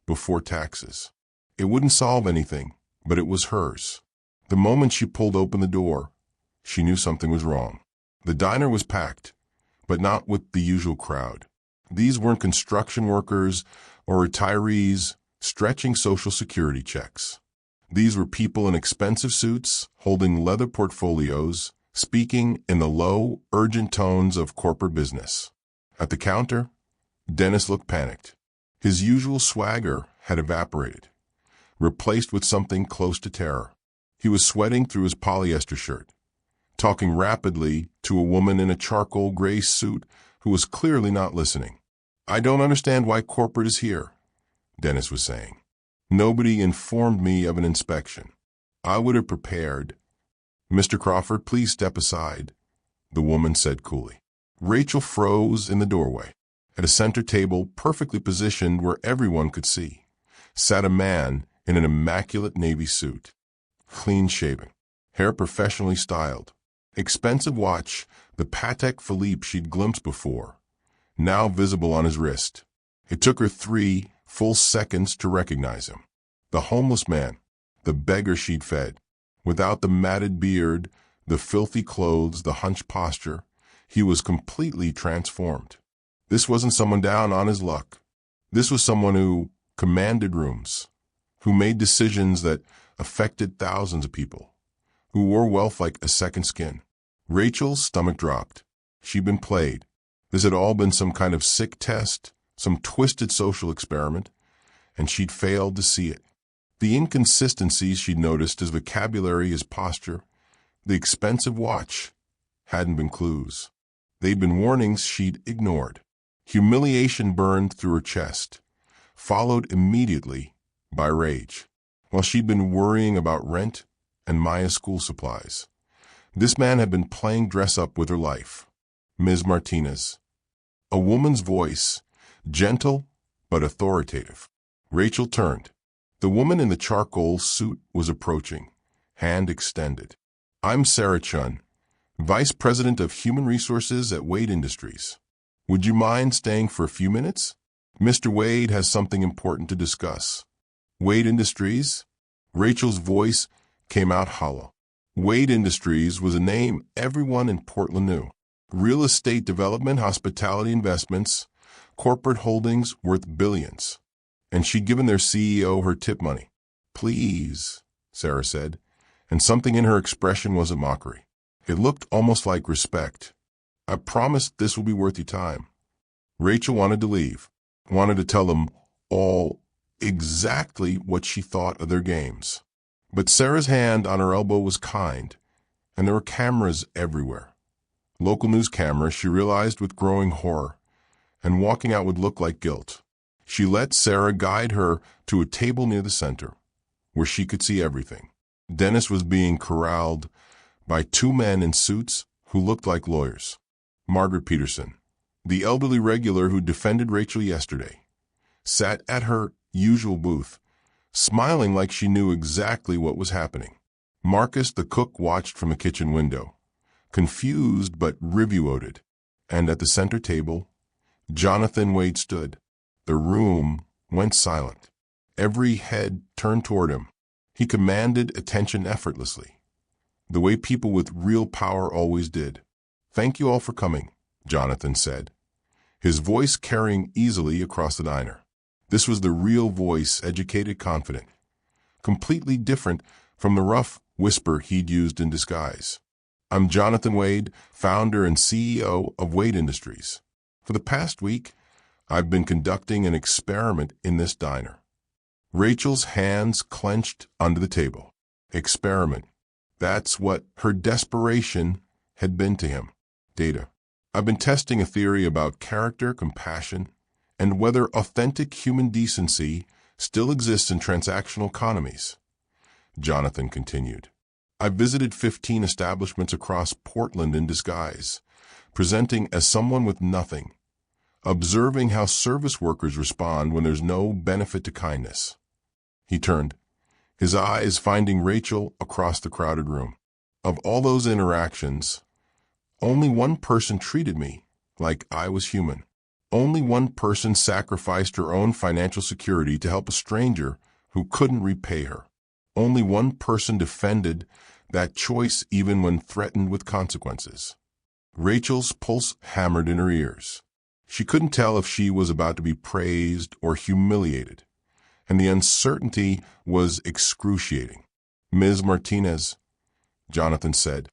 before taxes. It wouldn't solve anything, but it was hers. The moment she pulled open the door, she knew something was wrong. The diner was packed, but not with the usual crowd. These weren't construction workers or retirees stretching Social Security checks. These were people in expensive suits, holding leather portfolios, speaking in the low, urgent tones of corporate business. At the counter, Dennis looked panicked. His usual swagger had evaporated, replaced with something close to terror. He was sweating through his polyester shirt, talking rapidly to a woman in a charcoal gray suit who was clearly not listening. I don't understand why corporate is here, Dennis was saying. Nobody informed me of an inspection. I would have prepared. Mr. Crawford, please step aside, the woman said coolly. Rachel froze in the doorway. At a center table, perfectly positioned where everyone could see, sat a man in an immaculate navy suit. Clean-shaven, hair professionally styled. Expensive watch, the Patek Philippe she'd glimpsed before, now visible on his wrist. It took her 3 full seconds to recognize him. The homeless man, the beggar she'd fed. Without the matted beard, the filthy clothes, the hunched posture, he was completely transformed. This wasn't someone down on his luck. This was someone who commanded rooms, who made decisions that affected thousands of people, who wore wealth like a second skin. Rachel's stomach dropped. She'd been played. This had all been some kind of sick test, some twisted social experiment, and she'd failed to see it. The inconsistencies she'd noticed, his vocabulary, his posture, the expensive watch, hadn't been clues. They'd been warnings she'd ignored. Humiliation burned through her chest, followed immediately by rage. While she'd been worrying about rent and Maya's school supplies, this man had been playing dress-up with her life. Ms. Martinez. A woman's voice, gentle but authoritative. Rachel turned. The woman in the charcoal suit was approaching, hand extended. I'm Sarah Chun, Vice President of Human Resources at Wade Industries. Would you mind staying for a few minutes? Mr. Wade has something important to discuss. Wade Industries? Rachel's voice came out hollow. Wade Industries was a name everyone in Portland knew. Real estate development, hospitality investments, corporate holdings worth billions. And she'd given their CEO her tip money. "Please," Sarah said, and something in her expression wasn't mockery. It looked almost like respect. "I promised this will be worth your time." Rachel wanted to leave, wanted to tell them all exactly what she thought of their games. But Sarah's hand on her elbow was kind, and there were cameras everywhere. Local news cameras, she realized with growing horror, and walking out would look like guilt. She let Sarah guide her to a table near the center, where she could see everything. Dennis was being corralled by two men in suits who looked like lawyers. Margaret Peterson, the elderly regular who defended Rachel yesterday, sat at her usual booth, smiling like she knew exactly what was happening. Marcus, the cook, watched from a kitchen window, confused but reviewed. And at the center table, Jonathan Wade stood. The room went silent. Every head turned toward him. He commanded attention effortlessly, the way people with real power always did. "Thank you all for coming," Jonathan said, his voice carrying easily across the diner. This was the real voice, educated, confident, completely different from the rough whisper he'd used in disguise. "I'm Jonathan Wade, founder and CEO of Wade Industries. For the past week, I've been conducting an experiment in this diner." Rachel's hands clenched under the table. Experiment. That's what her desperation had been to him. "Data. I've been testing a theory about character, compassion, and whether authentic human decency still exists in transactional economies," Jonathan continued. "I've visited 15 establishments across Portland in disguise, presenting as someone with nothing, observing how service workers respond when there's no benefit to kindness." He turned, his eyes finding Rachel across the crowded room. "Of all those interactions, only one person treated me like I was human. Only one person sacrificed her own financial security to help a stranger who couldn't repay her. Only one person defended that choice even when threatened with consequences." Rachel's pulse hammered in her ears. She couldn't tell if she was about to be praised or humiliated, and the uncertainty was excruciating. "Ms. Martinez," Jonathan said,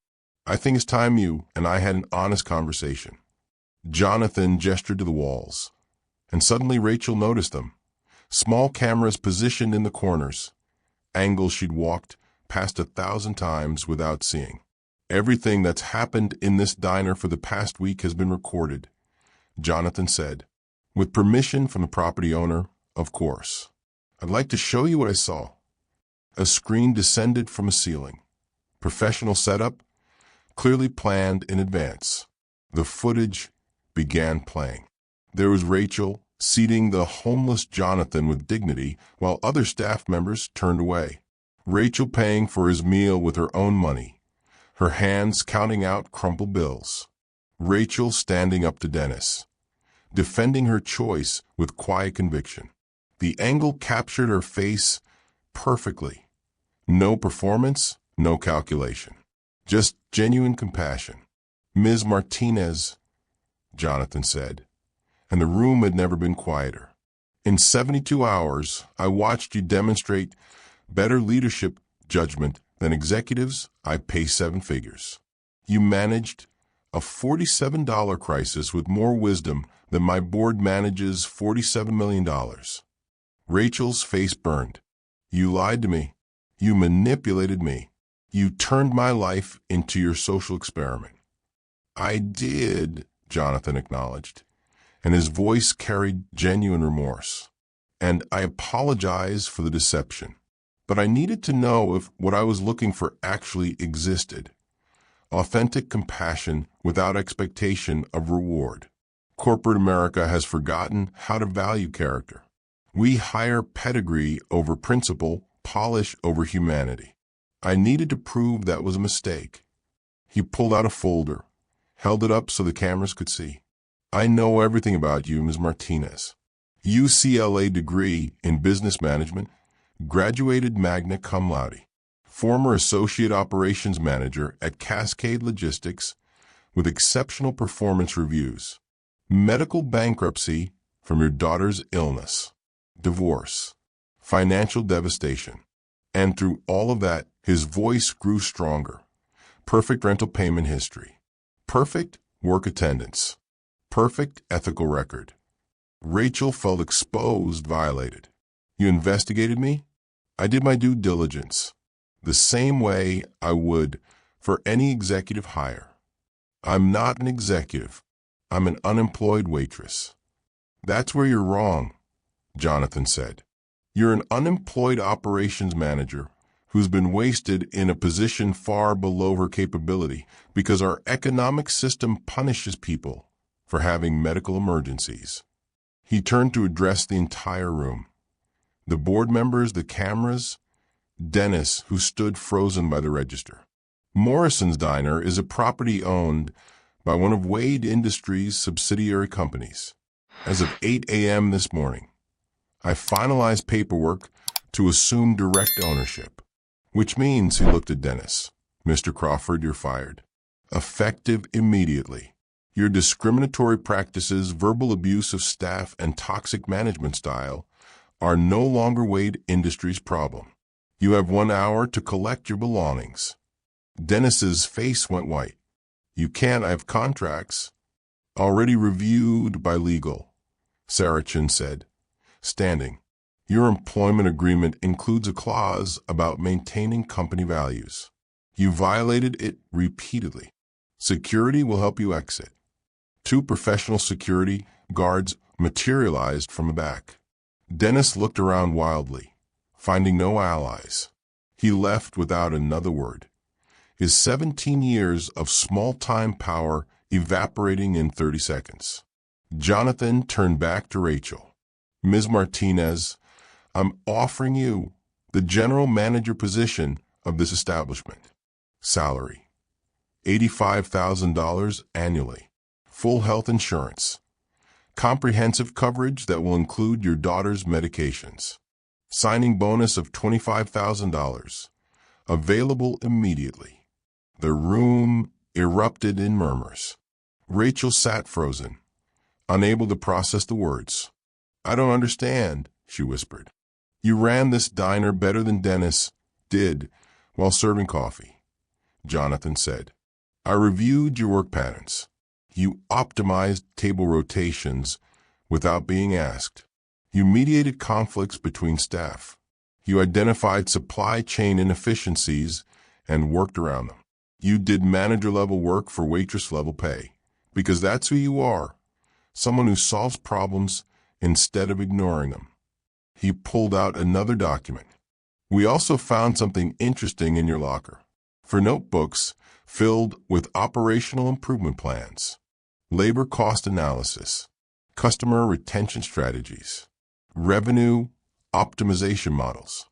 "I think it's time you and I had an honest conversation." Jonathan gestured to the walls, and suddenly Rachel noticed them. Small cameras positioned in the corners, angles she'd walked past 1,000 times without seeing. "Everything that's happened in this diner for the past week has been recorded," Jonathan said. "With permission from the property owner, of course. I'd like to show you what I saw." A screen descended from a ceiling. Professional setup, clearly planned in advance. The footage began playing. There was Rachel seating the homeless Jonathan with dignity while other staff members turned away. Rachel paying for his meal with her own money, her hands counting out crumpled bills. Rachel standing up to Dennis, defending her choice with quiet conviction. The angle captured her face perfectly. No performance, no calculation. Just genuine compassion. "Ms. Martinez," Jonathan said, and the room had never been quieter. "In 72 hours, I watched you demonstrate better leadership judgment than executives I pay 7 figures. You managed a $47 crisis with more wisdom than my board manages $47 million. Rachel's face burned. "You lied to me. You manipulated me. You turned my life into your social experiment." "I did," Jonathan acknowledged, and his voice carried genuine remorse. "And I apologize for the deception. But I needed to know if what I was looking for actually existed. Authentic compassion without expectation of reward. Corporate America has forgotten how to value character. We hire pedigree over principle, polish over humanity. I needed to prove that was a mistake." He pulled out a folder, held it up so the cameras could see. "I know everything about you, Ms. Martinez. UCLA degree in business management, graduated magna cum laude. former associate operations manager at Cascade Logistics with exceptional performance reviews, medical bankruptcy from your daughter's illness, divorce, financial devastation. And through all of that, his voice grew stronger. Perfect rental payment history. Perfect work attendance. Perfect ethical record. Rachel felt exposed, violated. You investigated me? I did my due diligence, the same way I would for any executive hire. I'm not an executive. I'm an unemployed waitress. That's where you're wrong, Jonathan said. You're an unemployed operations manager who's been wasted in a position far below her capability because our economic system punishes people for having medical emergencies. He turned to address the entire room. The board members, the cameras, Dennis, who stood frozen by the register. Morrison's Diner is a property owned by one of Wade Industries' subsidiary companies. As of 8 a.m. this morning, I finalized paperwork to assume direct ownership, which means, he looked at Dennis, Mr. Crawford, you're fired. Effective immediately. Your discriminatory practices, verbal abuse of staff, and toxic management style are no longer Wade Industries' problem. You have 1 hour to collect your belongings. Dennis's face went white. You can't, I have contracts. Already reviewed by legal, Saracen said, standing. Your employment agreement includes a clause about maintaining company values. You violated it repeatedly. Security will help you exit. 2 professional security guards materialized from the back. Dennis looked around wildly, finding no allies. He left without another word, his 17 years of small-time power evaporating in 30 seconds. Jonathan turned back to Rachel. Ms. Martinez, I'm offering you the general manager position of this establishment. Salary, $85,000 annually. Full health insurance. Comprehensive coverage that will include your daughter's medications. Signing bonus of $25,000. Available immediately. The room erupted in murmurs. Rachel sat frozen, unable to process the words. I don't understand, she whispered. You ran this diner better than Dennis did while serving coffee, Jonathan said. I reviewed your work patterns. You optimized table rotations without being asked. You mediated conflicts between staff. You identified supply chain inefficiencies and worked around them. You did manager-level work for waitress-level pay, because that's who you are, someone who solves problems instead of ignoring them. He pulled out another document. We also found something interesting in your locker. For notebooks filled with operational improvement plans, labor cost analysis, customer retention strategies, revenue optimization models.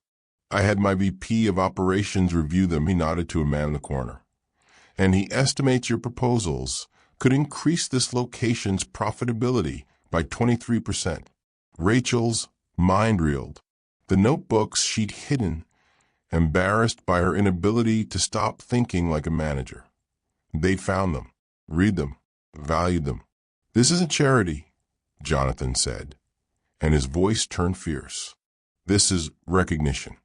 I had my VP of operations review them. He nodded to a man in the corner. And he estimates your proposals could increase this location's profitability by 23%. Rachel's mind reeled. The notebooks she'd hidden, embarrassed by her inability to stop thinking like a manager. They'd found them, read them, valued them. This isn't charity, Jonathan said, and his voice turned fierce. This is recognition.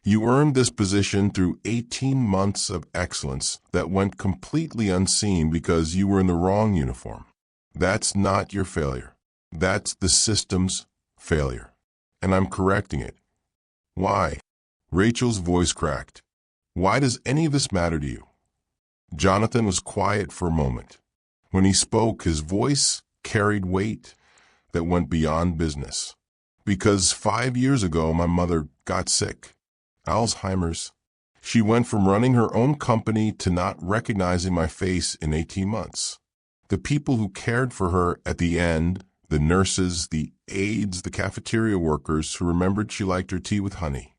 You earned this position through 18 months of excellence that went completely unseen because you were in the wrong uniform. That's not your failure. That's the system's failure. And I'm correcting it. Why? Rachel's voice cracked. Why does any of this matter to you? Jonathan was quiet for a moment. When he spoke, his voice carried weight that went beyond business. Because 5 years ago, my mother got sick. Alzheimer's. She went from running her own company to not recognizing my face in 18 months. The people who cared for her at the end, the nurses, the aides, the cafeteria workers who remembered she liked her tea with honey,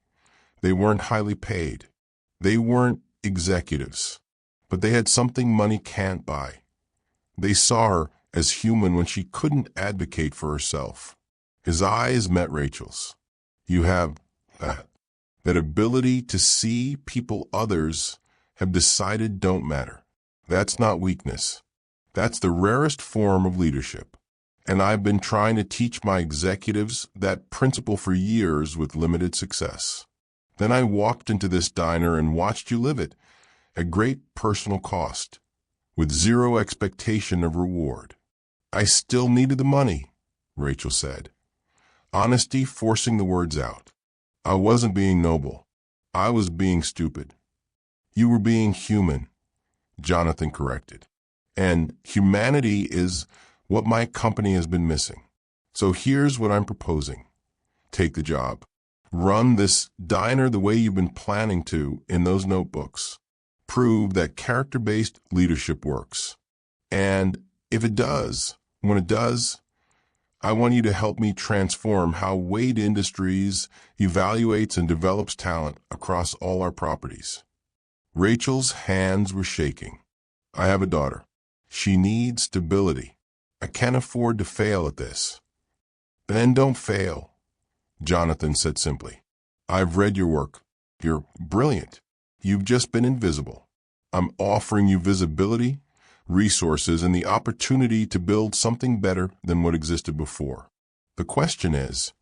they weren't highly paid. They weren't executives. But they had something money can't buy. They saw her as human when she couldn't advocate for herself. His eyes met Rachel's. You have that. That ability to see people others have decided don't matter. That's not weakness. That's the rarest form of leadership. And I've been trying to teach my executives that principle for years with limited success. Then I walked into this diner and watched you live it, at great personal cost, with zero expectation of reward. I still needed the money, Rachel said, honesty forcing the words out. I wasn't being noble. I was being stupid. You were being human, Jonathan corrected. And humanity is what my company has been missing. So here's what I'm proposing. Take the job. Run this diner the way you've been planning to in those notebooks. Prove that character-based leadership works. And if it does, when it does, I want you to help me transform how Wade Industries evaluates and develops talent across all our properties. Rachel's hands were shaking. I have a daughter. She needs stability. I can't afford to fail at this. Then don't fail, Jonathan said simply. I've read your work. You're brilliant. You've just been invisible. I'm offering you visibility, resources, and the opportunity to build something better than what existed before. The question is,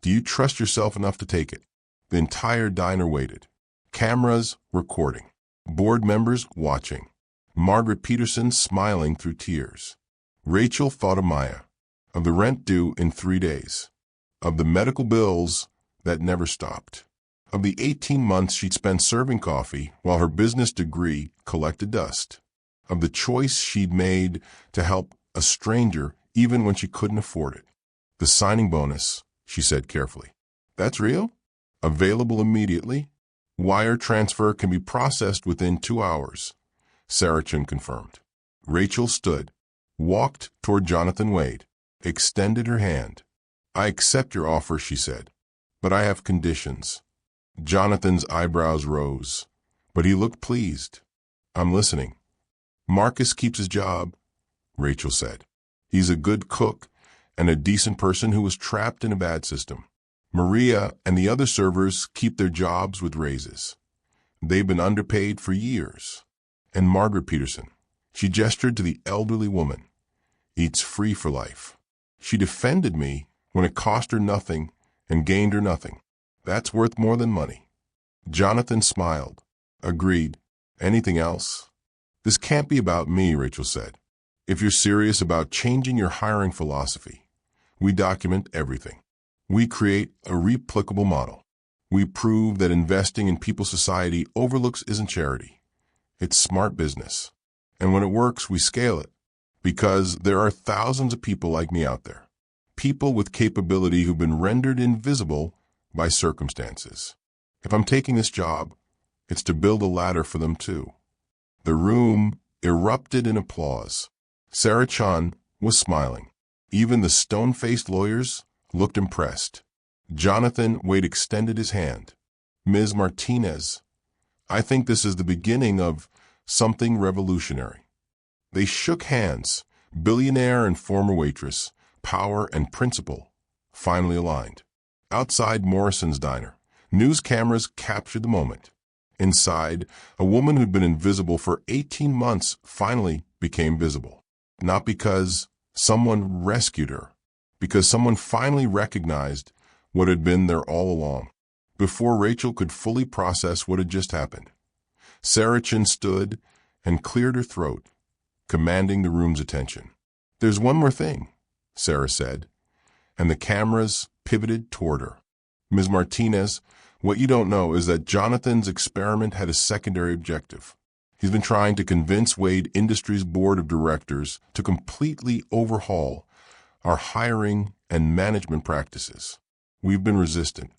do you trust yourself enough to take it? The entire diner waited. Cameras recording. Board members watching. Margaret Peterson smiling through tears. Rachel thought of Maya, of the rent due in 3 days, of the medical bills that never stopped, of the 18 months she'd spent serving coffee while her business degree collected dust, of the choice she'd made to help a stranger even when she couldn't afford it. The signing bonus, she said carefully. That's real? Available immediately? Wire transfer can be processed within 2 hours, Saracen confirmed. Rachel stood, walked toward Jonathan Wade, extended her hand. I accept your offer, she said, but I have conditions. Jonathan's eyebrows rose, but he looked pleased. I'm listening. Marcus keeps his job, Rachel said. He's a good cook and a decent person who was trapped in a bad system. Maria and the other servers keep their jobs with raises. They've been underpaid for years. And Margaret Peterson, she gestured to the elderly woman, eats free for life. She defended me when it cost her nothing and gained her nothing. That's worth more than money. Jonathan smiled. Agreed. Anything else? This can't be about me, Rachel said. If you're serious about changing your hiring philosophy, we document everything. We create a replicable model. We prove that investing in people's society overlooks isn't charity. It's smart business. And when it works, we scale it. Because there are thousands of people like me out there. People with capability who've been rendered invisible by circumstances. If I'm taking this job, it's to build a ladder for them too. The room erupted in applause. Saracen was smiling. Even the stone-faced lawyers looked impressed. Jonathan Wade extended his hand. Ms. Martinez, I think this is the beginning of something revolutionary. They shook hands. Billionaire and former waitress, power and principle, finally aligned. Outside Morrison's diner, news cameras captured the moment. Inside, a woman who'd been invisible for 18 months finally became visible. Not because someone rescued her, because someone finally recognized what had been there all along, before Rachel could fully process what had just happened. Saracen stood and cleared her throat, commanding the room's attention. There's one more thing, Sarah said, and the cameras pivoted toward her. Ms. Martinez, what you don't know is that Jonathan's experiment had a secondary objective. He's been trying to convince Wade Industries' board of directors to completely overhaul our hiring and management practices. We've been resistant.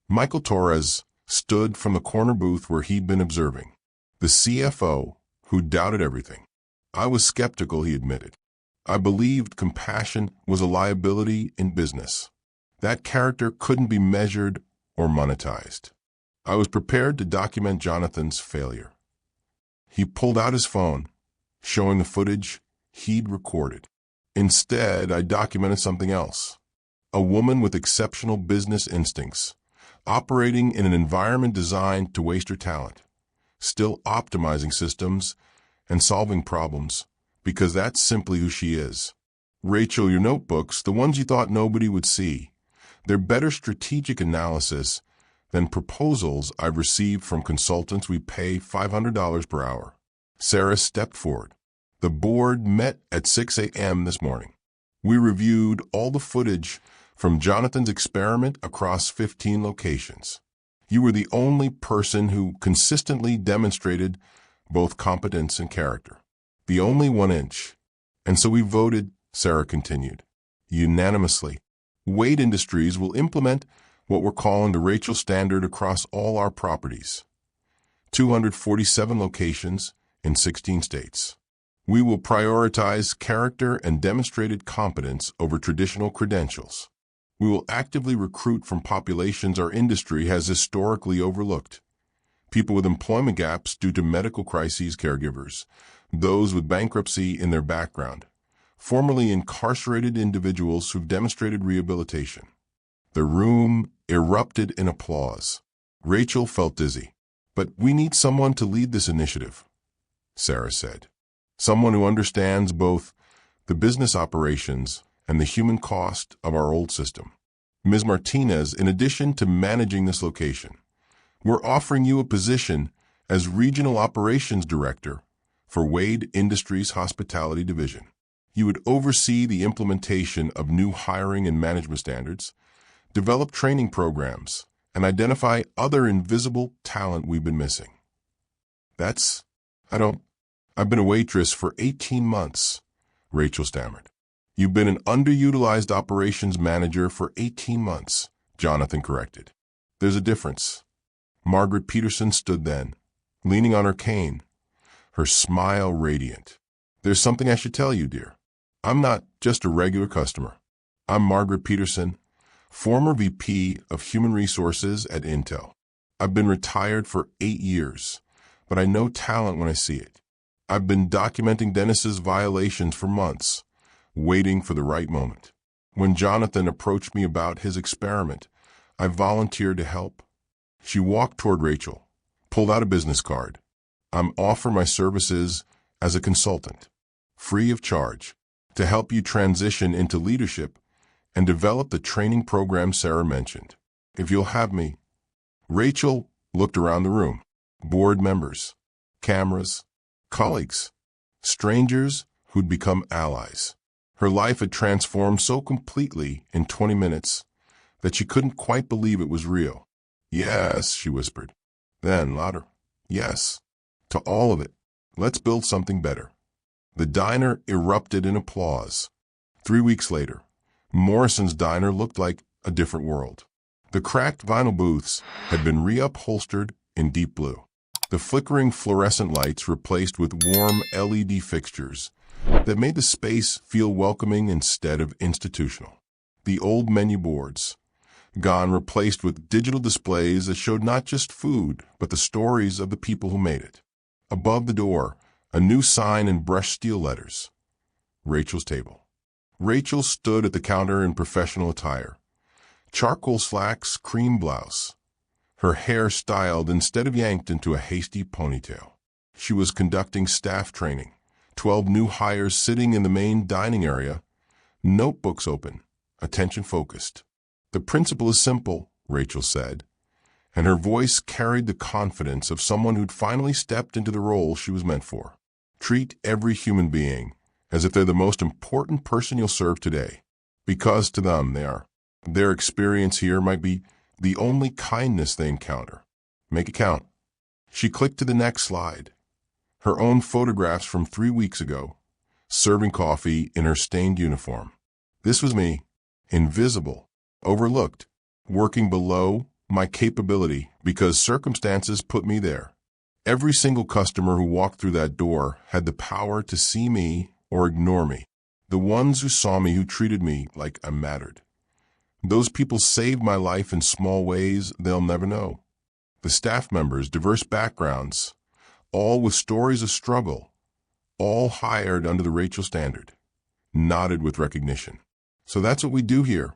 Michael Torres stood from the corner booth where he'd been observing. The CFO, who doubted everything. I was skeptical, he admitted. I believed compassion was a liability in business. That character couldn't be measured or monetized. I was prepared to document Jonathan's failure. He pulled out his phone, showing the footage he'd recorded. Instead, I documented something else. A woman with exceptional business instincts, operating in an environment designed to waste her talent, still optimizing systems and solving problems, because that's simply who she is. Rachel, your notebooks, the ones you thought nobody would see, they're better strategic analysis than proposals I've received from consultants we pay $500 per hour. Sarah stepped forward. The board met at 6 a.m. this morning. We reviewed all the footage from Jonathan's experiment across 15 locations. You were the only person who consistently demonstrated both competence and character. The only 1 inch. And so we voted, Sarah continued, unanimously. Wade Industries will implement what we're calling the Rachel Standard across all our properties. 247 locations in 16 states. We will prioritize character and demonstrated competence over traditional credentials. We will actively recruit from populations our industry has historically overlooked. People with employment gaps due to medical crises, caregivers, those with bankruptcy in their background, formerly incarcerated individuals who've demonstrated rehabilitation. The room erupted in applause. Rachel felt dizzy. But we need someone to lead this initiative, Sarah said. Someone who understands both the business operations and the human cost of our old system. Ms. Martinez, in addition to managing this location, we're offering you a position as Regional Operations Director for Wade Industries Hospitality Division. You would oversee the implementation of new hiring and management standards, develop training programs, and identify other invisible talent we've been missing. I've been a waitress for 18 months, Rachel stammered. You've been an underutilized operations manager for 18 months, Jonathan corrected. There's a difference. Margaret Peterson stood then, leaning on her cane, her smile radiant. There's something I should tell you, dear. I'm not just a regular customer. I'm Margaret Peterson, former VP of Human Resources at Intel. I've been retired for 8 years, but I know talent when I see it. I've been documenting Dennis's violations for months, waiting for the right moment. When Jonathan approached me about his experiment, I volunteered to help. She walked toward Rachel, pulled out a business card. I'm offering my services as a consultant, free of charge, to help you transition into leadership and develop the training program Sarah mentioned. If you'll have me. Rachel looked around the room. Board members, cameras, colleagues, strangers who'd become allies. Her life had transformed so completely in 20 minutes that she couldn't quite believe it was real. Yes, she whispered. Then, louder. Yes, to all of it. Let's build something better. The diner erupted in applause. 3 weeks later, Morrison's diner looked like a different world. The cracked vinyl booths had been reupholstered in deep blue. The flickering fluorescent lights replaced with warm LED fixtures that made the space feel welcoming instead of institutional. The old menu boards, gone, replaced with digital displays that showed not just food, but the stories of the people who made it. Above the door, a new sign in brushed steel letters. Rachel's table. Rachel stood at the counter in professional attire. Charcoal slacks, cream blouse. Her hair styled instead of yanked into a hasty ponytail. She was conducting staff training. 12 new hires sitting in the main dining area, notebooks open, attention focused. The principle is simple, Rachel said, and her voice carried the confidence of someone who'd finally stepped into the role she was meant for. Treat every human being as if they're the most important person you'll serve today, because to them they are. Their experience here might be the only kindness they encounter. Make it count. She clicked to the next slide. Her own photographs from 3 weeks ago, serving coffee in her stained uniform. This was me, invisible, overlooked, working below my capability because circumstances put me there. Every single customer who walked through that door had the power to see me or ignore me. The ones who saw me, who treated me like I mattered. Those people saved my life in small ways they'll never know. The staff members, diverse backgrounds, all with stories of struggle, all hired under the Rachel Standard, nodded with recognition. So that's what we do here,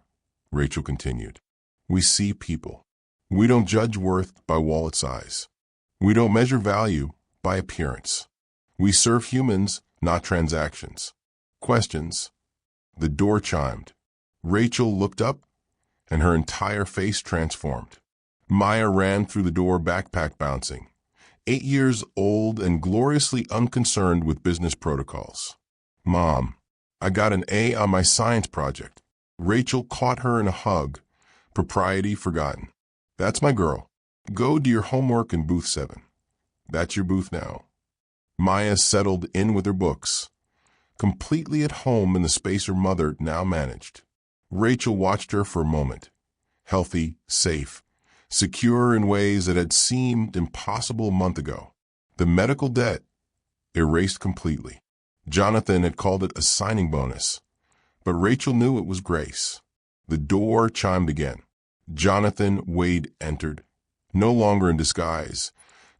Rachel continued. We see people. We don't judge worth by wallet size. We don't measure value by appearance. We serve humans, not transactions. Questions. The door chimed. Rachel looked up, and her entire face transformed. Maya ran through the door, backpack bouncing, 8 years old and gloriously unconcerned with business protocols. Mom, I got an A on my science project. Rachel caught her in a hug, propriety forgotten. That's my girl. Go do your homework in booth 7. That's your booth now. Maya settled in with her books, completely at home in the space her mother now managed. Rachel watched her for a moment, healthy, safe, secure in ways that had seemed impossible a month ago. The medical debt erased completely. Jonathan had called it a signing bonus, but Rachel knew it was grace. The door chimed again. Jonathan Wade entered, no longer in disguise,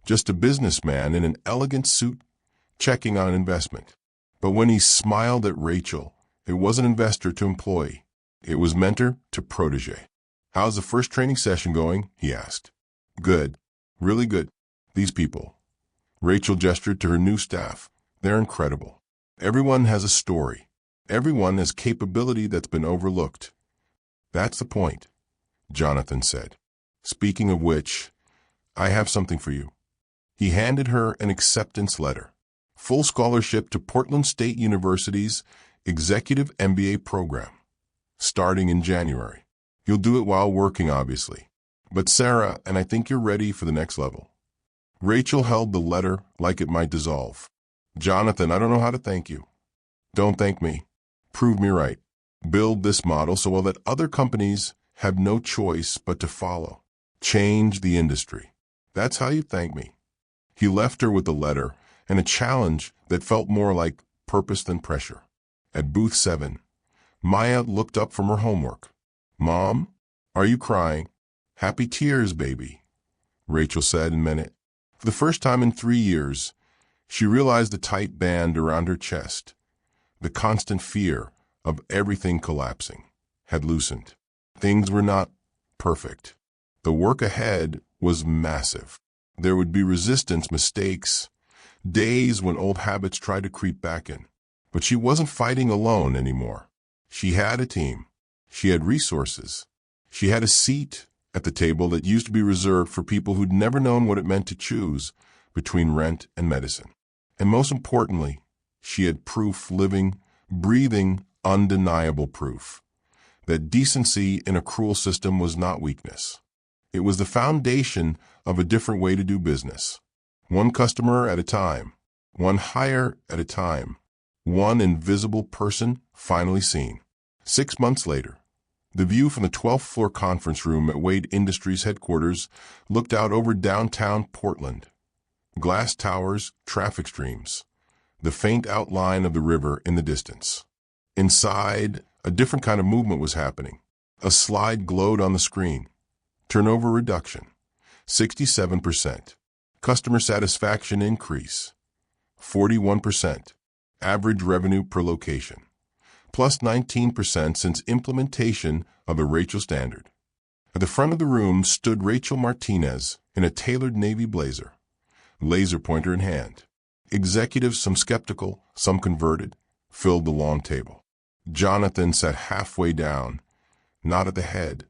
just a businessman in an elegant suit checking on investment. But when he smiled at Rachel, it wasn't investor to employee. It was mentor to protege. How's the first training session going? He asked. Good. Really good. These people. Rachel gestured to her new staff. They're incredible. Everyone has a story. Everyone has capability that's been overlooked. That's the point, Jonathan said. Speaking of which, I have something for you. He handed her an acceptance letter. Full scholarship to Portland State University's Executive MBA program, starting in January. You'll do it while working, obviously. But Sarah, and I think you're ready for the next level. Rachel held the letter like it might dissolve. Jonathan, I don't know how to thank you. Don't thank me. Prove me right. Build this model so well that other companies have no choice but to follow. Change the industry. That's how you thank me. He left her with the letter and a challenge that felt more like purpose than pressure. At booth 7, Maya looked up from her homework. Mom, are you crying? Happy tears, baby, Rachel said and meant it. For the first time in 3 years, she realized the tight band around her chest, the constant fear of everything collapsing, had loosened. Things were not perfect. The work ahead was massive. There would be resistance, mistakes, days when old habits tried to creep back in. But she wasn't fighting alone anymore. She had a team. She had resources. She had a seat at the table that used to be reserved for people who'd never known what it meant to choose between rent and medicine. And most importantly, she had proof, living, breathing, undeniable proof, that decency in a cruel system was not weakness. It was the foundation of a different way to do business. One customer at a time, one hire at a time, one invisible person finally seen. 6 months later, the view from the 12th floor conference room at Wade Industries headquarters looked out over downtown Portland. Glass towers, traffic streams, the faint outline of the river in the distance. Inside, a different kind of movement was happening. A slide glowed on the screen. Turnover reduction, 67%. Customer satisfaction increase, 41%. Average revenue per location, plus 19% since implementation of the Rachel standard. At the front of the room stood Rachel Martinez in a tailored navy blazer, laser pointer in hand. Executives, some skeptical, some converted, filled the long table. Jonathan sat halfway down, not at the head,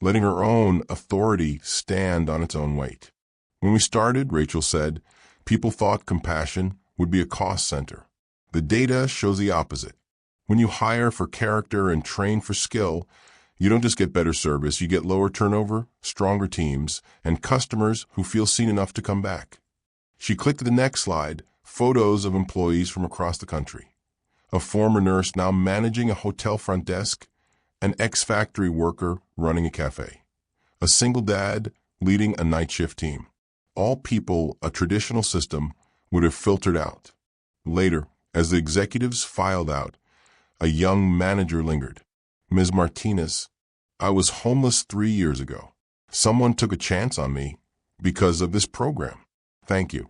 letting her own authority stand on its own weight. When we started, Rachel said, people thought compassion would be a cost center. The data shows the opposite. When you hire for character and train for skill, you don't just get better service, you get lower turnover, stronger teams, and customers who feel seen enough to come back. She clicked to the next slide, photos of employees from across the country. A former nurse now managing a hotel front desk, an ex-factory worker running a cafe, a single dad leading a night shift team. All people a traditional system would have filtered out. Later, as the executives filed out, a young manager lingered. Ms. Martinez, I was homeless 3 years ago. Someone took a chance on me because of this program. Thank you.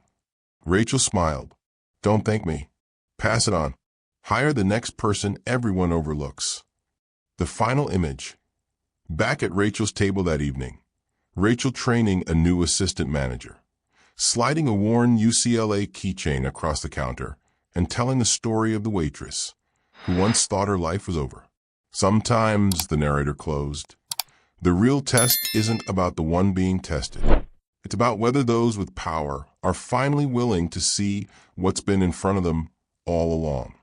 Rachel smiled. Don't thank me. Pass it on. Hire the next person everyone overlooks. The final image. Back at Rachel's table that evening, Rachel training a new assistant manager, sliding a worn UCLA keychain across the counter, and telling the story of the waitress who once thought her life was over. Sometimes, the narrator closed, the real test isn't about the one being tested. It's about whether those with power are finally willing to see what's been in front of them all along.